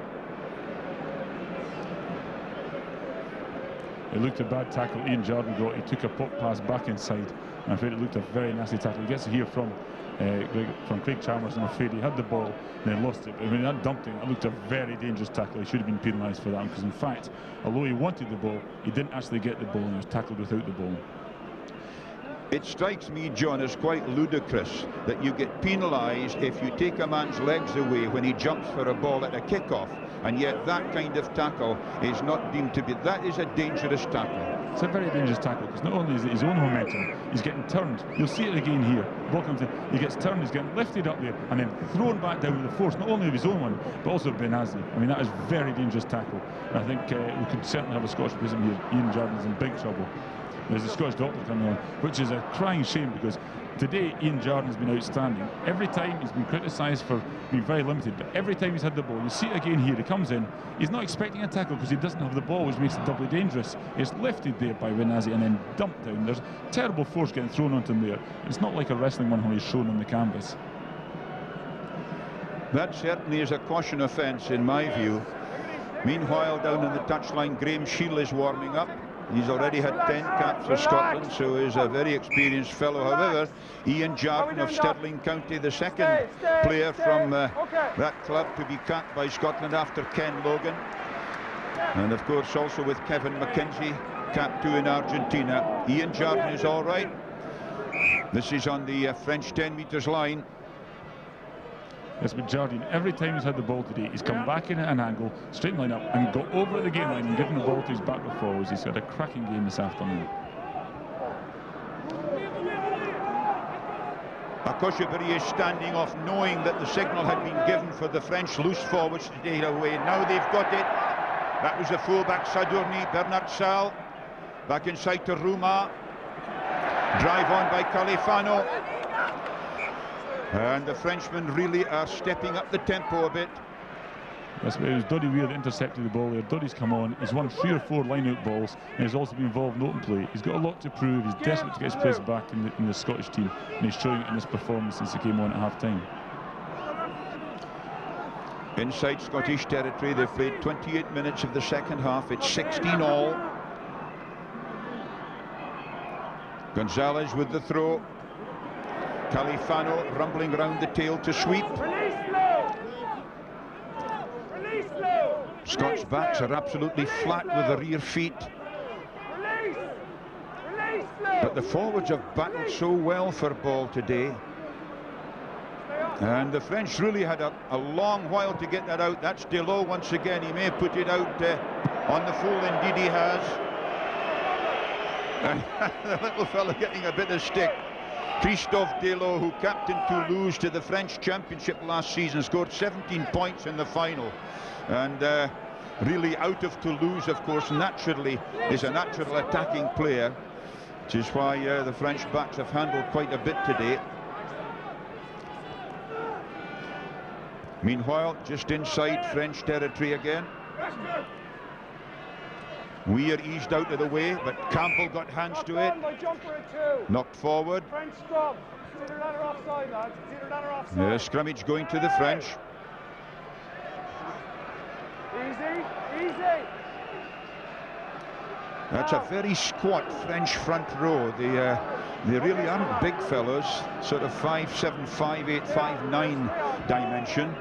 It looked a bad tackle Ian Jardine got. He took a pop pass back inside. I'm afraid it looked a very nasty tackle. He gets to hear from Craig Chalmers. I'm afraid he had the ball and then lost it. But when that dumped him, it looked a very dangerous tackle. He should have been penalised for that, because in fact, although he wanted the ball, he didn't actually get the ball and he was tackled without the ball. It strikes me, John, as quite ludicrous that you get penalised if you take a man's legs away when he jumps for a ball at a kick-off, and yet that kind of tackle is not deemed to be. That is a dangerous tackle. It's a very dangerous tackle, because not only is it his own momentum, he's getting turned. You'll see it again here. Ball comes in, he gets turned, he's getting lifted up there and then thrown back down with the force, not only of his own one, but also of Benazi. I mean, that is a very dangerous tackle. And I think we could certainly have a Scottish prism here. Ian Jardine's in big trouble. There's a Scottish doctor coming on, which is a crying shame, because today Ian Jardine's been outstanding. Every time he's been criticised for being very limited, but every time he's had the ball, you see it again here, he comes in, he's not expecting a tackle because he doesn't have the ball, which makes it doubly dangerous. It's lifted there by Benazi and then dumped down. There's terrible force getting thrown onto him there. It's not like a wrestling one when he's shown on the canvas. That certainly is a caution offence in my view. Meanwhile, down on the touchline, Graham Shield is warming up. He's already had 10 caps for Scotland, so is a very experienced fellow. However, Ian Jardine of Stirling County, the second player from that club to be capped by Scotland after Ken Logan. And of course also with Kevin McKenzie, capped 2 in Argentina. Ian Jardine is all right. This is on the French 10 metres line. Yes, but Jardine, every time he's had the ball today, he's come back in at an angle, straight line up, and got over at the game line and given the ball to his backward forwards. He's had a cracking game this afternoon. Akoshabari is standing off, knowing that the signal had been given for the French loose forwards to take it away. Now they've got it. That was the fullback Sadourny, Bernard Sal. Back inside to Rouma. Drive on by Califano. And the Frenchmen really are stepping up the tempo a bit. Yes, but it was Doddy Weir that intercepted the ball there. Doddy's come on, he's won 3 or 4 line-out balls, and he's also been involved in open play. He's got a lot to prove. He's desperate to get his place back in the Scottish team, and he's showing it in his performance since he came on at half-time. Inside Scottish territory, they've played 28 minutes of the second half. It's 16-all. Gonzalez with the throw. Califano rumbling round the tail to sweep. Scots backs are absolutely flat with the rear feet. But the forwards have battled so well for ball today. And the French really had a long while to get that out. That's Delot once again. He may have put it out on the full, indeed he has. And the little fella getting a bit of stick. Christophe Delot, who captained Toulouse to the French Championship last season, scored 17 points in the final. And really out of Toulouse, of course, naturally is a natural attacking player, which is why the French backs have handled quite a bit today. Meanwhile, just inside French territory again. Weir eased out of the way, but Campbell got hands to it. Knocked forward. The scrummage going to the French. That's a very squat French front row. They really aren't big fellows, sort of 5'7", 5'8", 5'9" dimension.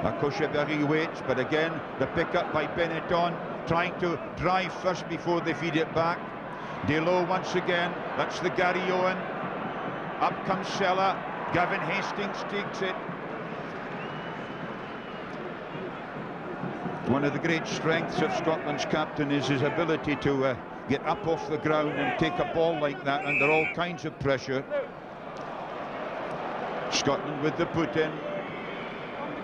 Akoshabari waits, but again the pick up by Benetton, trying to drive first before they feed it back. Delot once again, that's the Gary Owen. Up comes Sella, Gavin Hastings takes it. One of the great strengths of Scotland's captain is his ability to get up off the ground and take a ball like that under all kinds of pressure. Scotland with the put-in.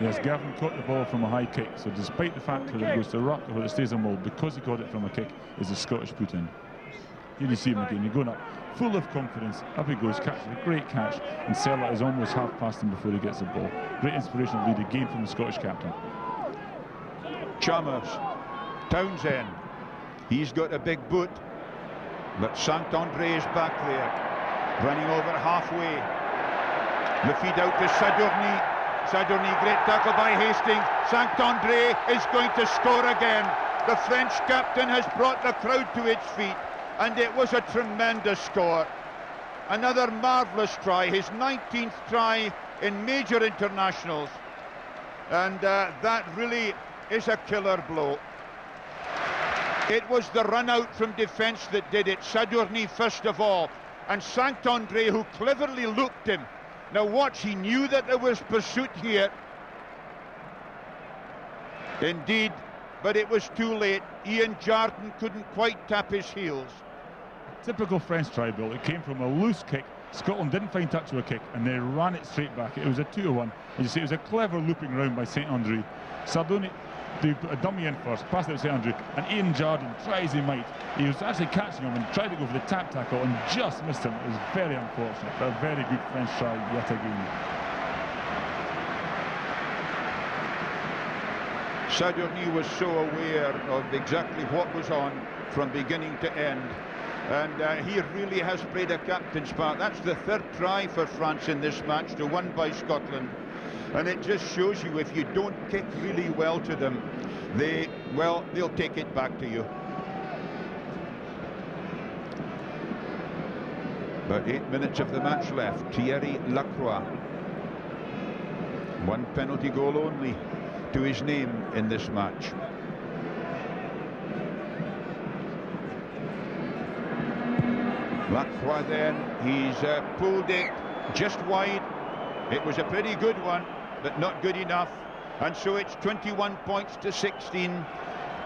Yes, Gavin caught the ball from a high kick, so despite the fact that it goes to ruck or it stays on wall, because he caught it from a kick, is a Scottish put-in. Here you see him again, you're going up full of confidence. Up he goes, catches a great catch, and Sella is almost half past him before he gets the ball. Great inspirational lead again from the Scottish captain. Chalmers, Townsend, he's got a big boot, but Saint-Andre is back there, running over halfway. The feed out to Sadurni. Sadurni, great tackle by Hastings. Saint-Andre is going to score again. The French captain has brought the crowd to its feet, and it was a tremendous score. Another marvellous try, his 19th try in major internationals, and that really is a killer blow. It was the run out from defence that did it. Sadurni first of all, and Saint-Andre who cleverly looped him. Now watch, he knew that there was pursuit here. Indeed, but it was too late. Ian Jardine couldn't quite tap his heels. Typical French try, Bill. It came from a loose kick. Scotland didn't find touch with a kick, and they ran it straight back. It was a 2-1. As you see, it was a clever looping round by Saint-Andre. Sardoni, they put a dummy in first, passed it to Saint-Andre, and Ian Jardine, try as he might, he was actually catching him and tried to go for the tap tackle and just missed him. It was very unfortunate, but a very good French try yet again. Sadurni was so aware of exactly what was on from beginning to end, and he really has played a captain's part. That's the third try for France in this match, to one by Scotland, and it just shows you if you don't kick really well to them, they'll take it back to you. About 8 minutes of the match left. Thierry Lacroix, one penalty goal only to his name in this match. Lacroix then, he's pulled it just wide. It was a pretty good one, but not good enough, and so it's 21 points to 16.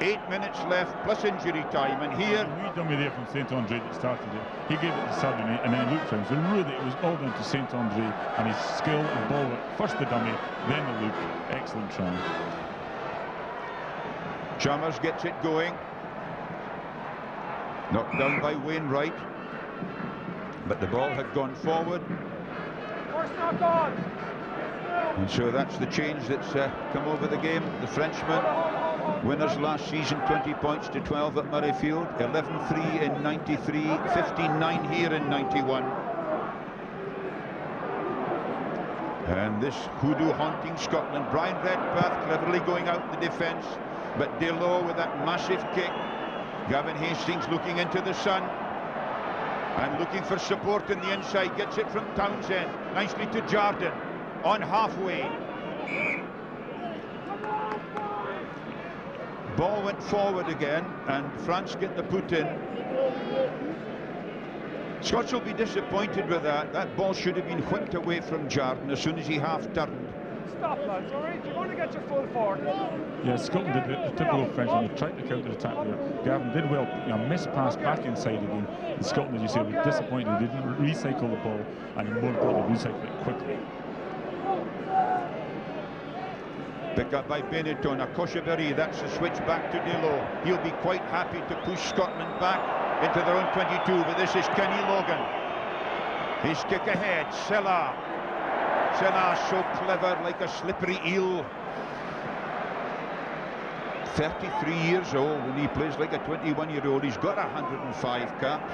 8 minutes left plus injury time, and here we dummy there from Saint-Andre that started it. He gave it to Sadurni and then looped him. So really it was all down to Saint-Andre and his skill and ball work. First the dummy, then the loop. Excellent try. Chalmers gets it going. Knocked down by Wainwright, but the ball had gone forward. And so that's the change that's come over the game. The Frenchman, winners last season, 20 points to 12 at Murrayfield, 11-3 in 93, 15-9 here in 91. And this hoodoo haunting Scotland. Brian Redpath cleverly going out the defence, but Delors with that massive kick. Gavin Hastings looking into the sun and looking for support in the inside, gets it from Townsend, nicely to Jardine on halfway. Ball went forward again, and France get the put in. Scots will be disappointed with that. That ball should have been whipped away from Jardine as soon as he half-turned. Stop, lads, all right? You're going to get your full forward. Yeah, Scotland did the typical French when they tried to counter-attack there. Gavin did well, missed pass back inside again. And Scotland, as you say, were disappointed. They didn't recycle the ball, and more importantly, recycle it quickly. Pick up by Benetton, Akoshabari, that's the switch back to Delors. He'll be quite happy to push Scotland back into their own 22, but this is Kenny Logan. His kick ahead, Sella so clever, like a slippery eel. 33 years old, and he plays like a 21-year-old. He's got 105 caps.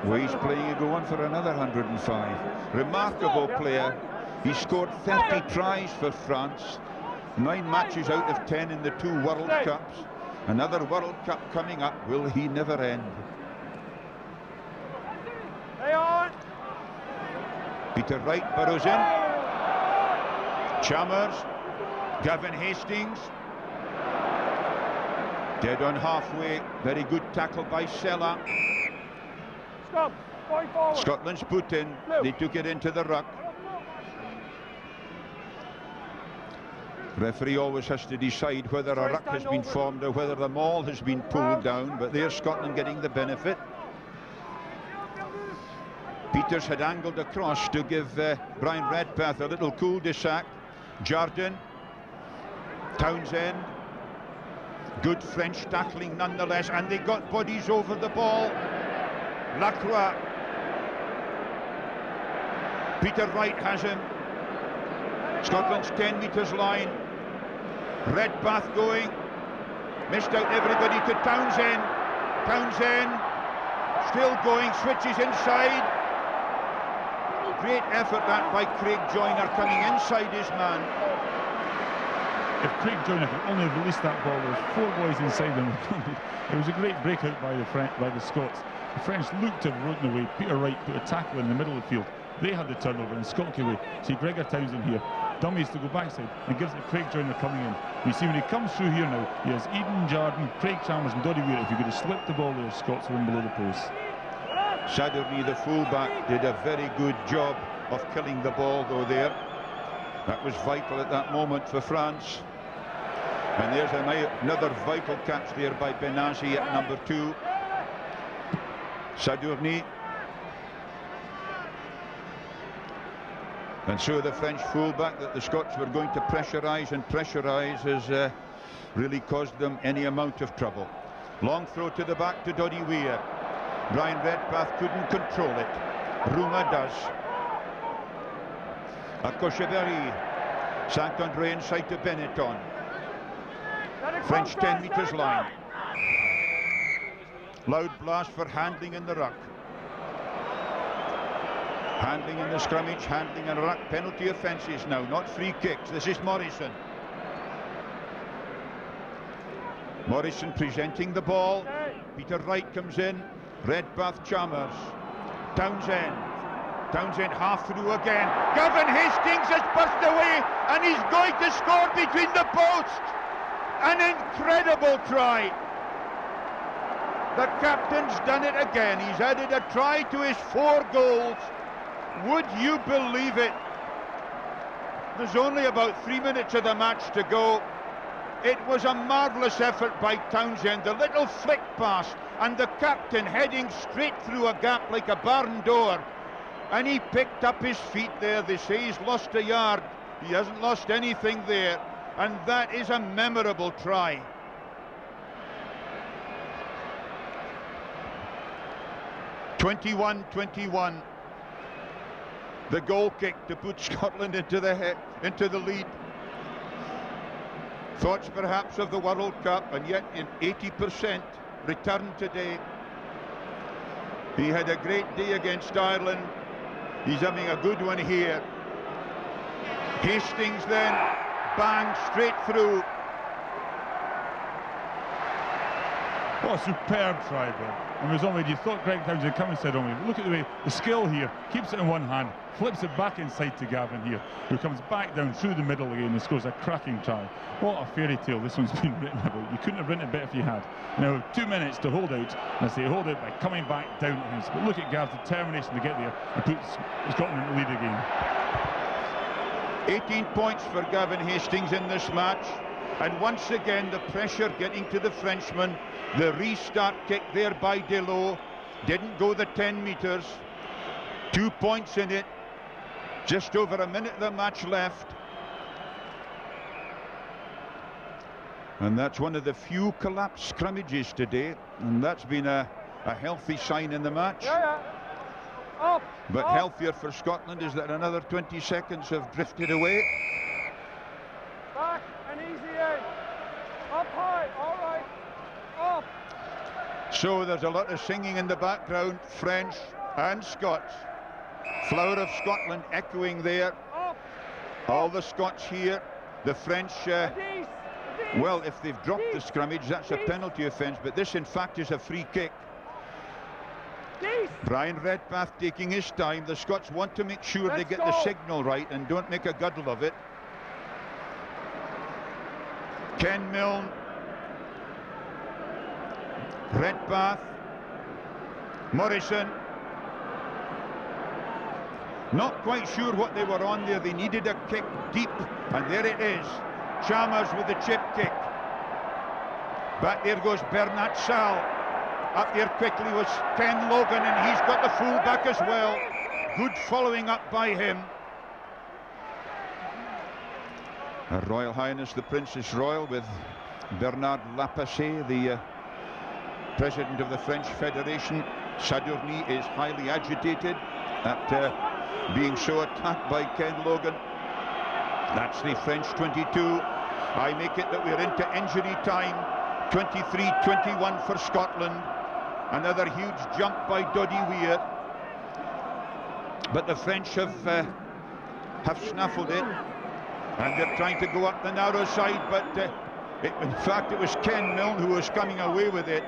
Well, he's playing, go on for another 105. Remarkable player. He scored 30 tries for France. 9 matches out of 10 in the 2 World Cups. Another World Cup coming up. Will he never end? Hey on! Peter Wright burrows in. Chalmers, Gavin Hastings. Dead on halfway. Very good tackle by Sella. Stop! Going forward. Scotland's put in. They took it into the ruck. Referee always has to decide whether a ruck has been formed or whether the maul has been pulled down, but there's Scotland getting the benefit. Peters had angled across to give Brian Redpath a little cul-de-sac. Jardine, Townsend, good French tackling nonetheless, and they got bodies over the ball. Lacroix Peter Wright has him. Scotland's 10 metres line. Redpath going. Missed out everybody to Townsend. Townsend still going, switches inside. Great effort that by Craig Joyner, coming inside his man. If Craig Joyner could only have released that ball, there was 4 boys inside him. It was a great breakout by the Scots. The French looked to have rolled away. Peter Wright put a tackle in the middle of the field. They had the turnover and Scott away. See Gregor Townsend here, dummies to go backside and gives it Craig Joyner coming in. You see when he comes through here now, he has Eden Jardine, Craig Chalmers and Doddy Weir. If you could have slipped the ball there, Scots were in below the post. Sadurni, the fullback, did a very good job of killing the ball though there. That was vital at that moment for France. And there's another vital catch there by Benazi at number 2. Sadurni. And so the French fullback that the Scots were going to pressurise has really caused them any amount of trouble. Long throw to the back to Doddy Weir. Brian Redpath couldn't control it. Ruma does. Akoshaberi. Saint-André inside to Benetton. French 10 metres line. Loud blast for handling in the ruck. Handling in the scrummage, handling in the ruck. Penalty offences now, not free kicks. This is Morrison. Morrison presenting the ball. Peter Wright comes in. Redpath Chalmers. Townsend. Townsend half through again. Gavin Hastings has burst away and he's going to score between the posts. An incredible try. The captain's done it again. He's added a try to his 4 goals. Would you believe it? There's only about 3 minutes of the match to go. It was a marvellous effort by Townsend. The little flick pass and the captain heading straight through a gap like a barn door. And he picked up his feet there. They say he's lost a yard. He hasn't lost anything there. And that is a memorable try. (21-21). The goal kick to put Scotland into the lead. Thoughts perhaps of the World Cup, and yet in 80% return today. He had a great day against Ireland. He's having a good one here. Hastings then, bang, straight through. What a superb try, Ben. And it was only, you thought Greg Townsend would come and said, only, look at the way, the skill here, keeps it in one hand, flips it back inside to Gavin here, who comes back down through the middle again and scores a cracking try. What a fairy tale this one's been written about. You couldn't have written it better if you had. Now, 2 minutes to hold out, and I say hold out by coming back down to him. But look at Gav's determination to get there and put Scotland in the lead again. 18 points for Gavin Hastings in this match. And once again, the pressure getting to the Frenchman. The restart kick there by Delot. Didn't go the 10 metres. 2 points in it. Just over a minute of the match left. And that's one of the few collapsed scrummages today. And that's been a healthy sign in the match. But healthier for Scotland is that another 20 seconds have drifted away. Back and easy in. Up high, all right. Up. So there's a lot of singing in the background, French and Scots. Flower of Scotland echoing there. Up. All the Scots here. The French, well, if they've dropped the scrummage, that's a penalty offence, but this in fact is a free kick. Brian Redpath taking his time. The Scots want to make sure they get the signal right and don't make a guddle of it. Ken Milne. Redpath. Morrison. Not quite sure what they were on there. They needed a kick deep, and there it is. Chalmers with the chip kick. Back there goes Bernat Sal. Up there quickly was Ken Logan, and he's got the full back as well. Good following up by him. Her Royal Highness the Princess Royal with Bernard Lapassé, the president of the French Federation. Sadurni is highly agitated at being so attacked by Ken Logan. That's the French 22. I make it that we're into injury time. 23-21 for Scotland. Another huge jump by Doddy Weir. But the French have snaffled it. And they're trying to go up the narrow side, but in fact it was Ken Milne who was coming away with it.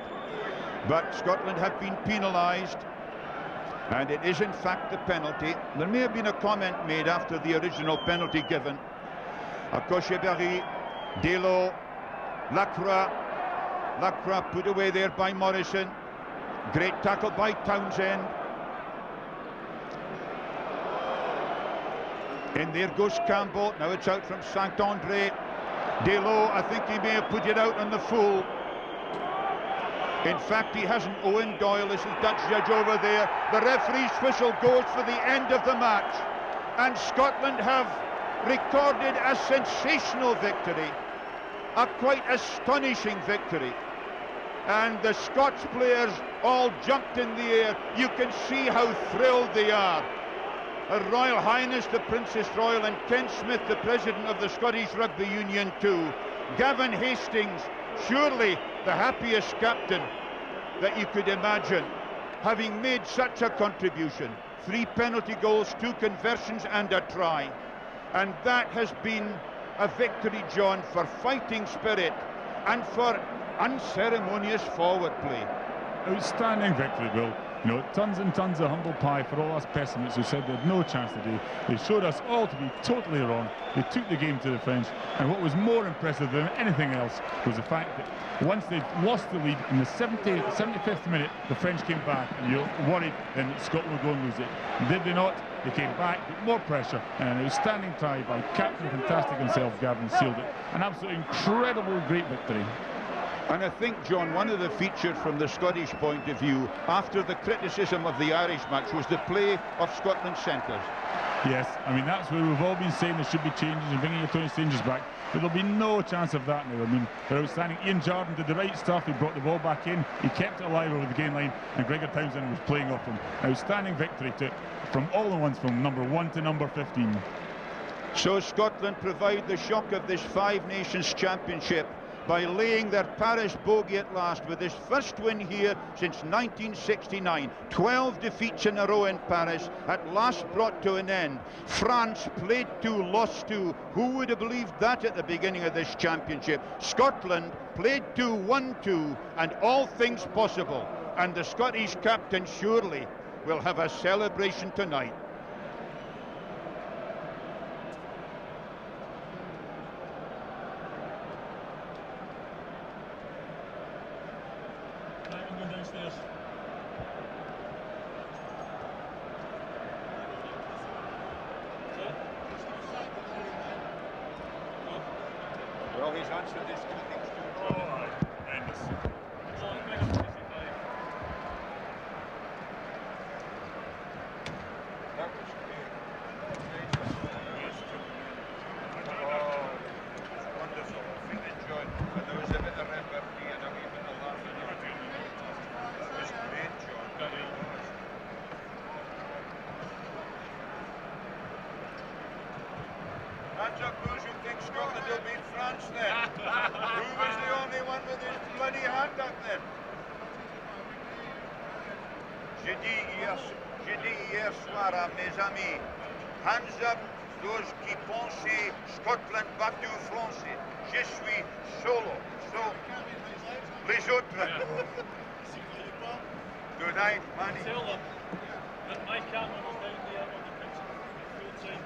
But Scotland have been penalised. And it is in fact the penalty. There may have been a comment made after the original penalty given. Akosheberry, Delo, Lacroix put away there by Morrison. Great tackle by Townsend. In there goes Campbell. Now it's out from Saint-André. Delo, I think he may have put it out on the full. In fact, he hasn't. Owen Doyle is the Dutch judge over there. The referee's whistle goes for the end of the match. And Scotland have recorded a sensational victory. A quite astonishing victory. And the Scots players all jumped in the air. You can see how thrilled they are. Her Royal Highness the Princess Royal and Ken Smith, the President of the Scottish Rugby Union too. Gavin Hastings, surely the happiest captain that you could imagine, having made such a contribution. 3 penalty goals, 2 conversions and a try. And that has been a victory, John, for fighting spirit and for unceremonious forward play. Outstanding victory, Will. You know, tons and tons of humble pie for all us pessimists who said they had no chance today. They showed us all to be totally wrong. They took the game to the French, and what was more impressive than anything else was the fact that once they'd lost the lead in the 75th minute, the French came back, and you're worried then that Scotland would go and lose it. And did they not? They came back with more pressure, and an outstanding try by Captain Fantastic himself, Gavin, sealed it. An absolutely incredible, great victory. And I think, John, one of the features from the Scottish point of view, after the criticism of the Irish match, was the play of Scotland's centres. Yes, I mean, that's where we've all been saying there should be changes and bringing your Tony Strangers back. But there'll be no chance of that now. I mean, they're outstanding. Ian Jarden did the right stuff. He brought the ball back in. He kept it alive over the gain line, and Gregor Townsend was playing off him. Outstanding victory from all the ones from number 1 to number 15. So Scotland provide the shock of this Five Nations Championship by laying their Paris bogey at last with his first win here since 1969. 12 defeats in a row in Paris, at last brought to an end. France played 2, lost 2. Who would have believed that at the beginning of this championship? Scotland played 2, won 2, and all things possible. And the Scottish captain surely will have a celebration tonight. Well, he's answered this critics too. That was great. Wonderful. I really enjoyed it. And there was a bit of repartee and a wee bit of laughing. That was great, John. That's a goes who thinks Scotland will beat France then. Who was the only one with his bloody hand up there? J'ai dit hier soir à mes amis, hands up those qui pensent Scotland battu français. Je suis solo. So, les autres. Tonight, money. Tell them that my camera was down there on the pitch full time.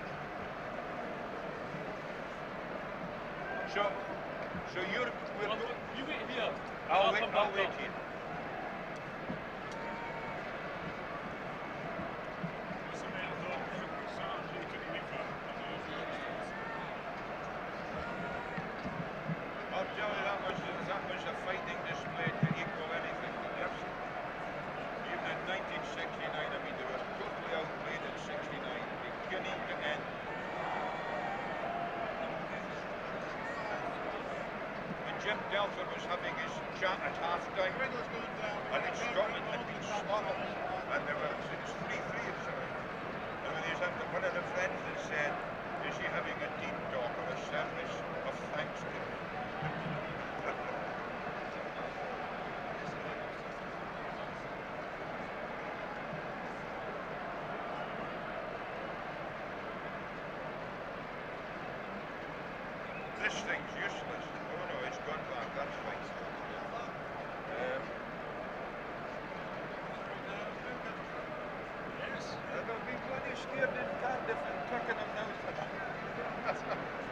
So you're... You wait here. I'll wait here. I'll tell you that was a fighting display to equal anything that I've seen. Even in 1969, I mean, they were totally outplayed in 69, beginning to end. And Jim Telfer was having his chat at half-time, and Scotland had been slaughtered, and there was 3-3 or something. I mean, he's had to said, is he having a deep talk or a service of thanks to me? This thing's useless. Oh no, it's gone back, that's fine. Yes. I've been bloody scared in Cardiff and kicking him now.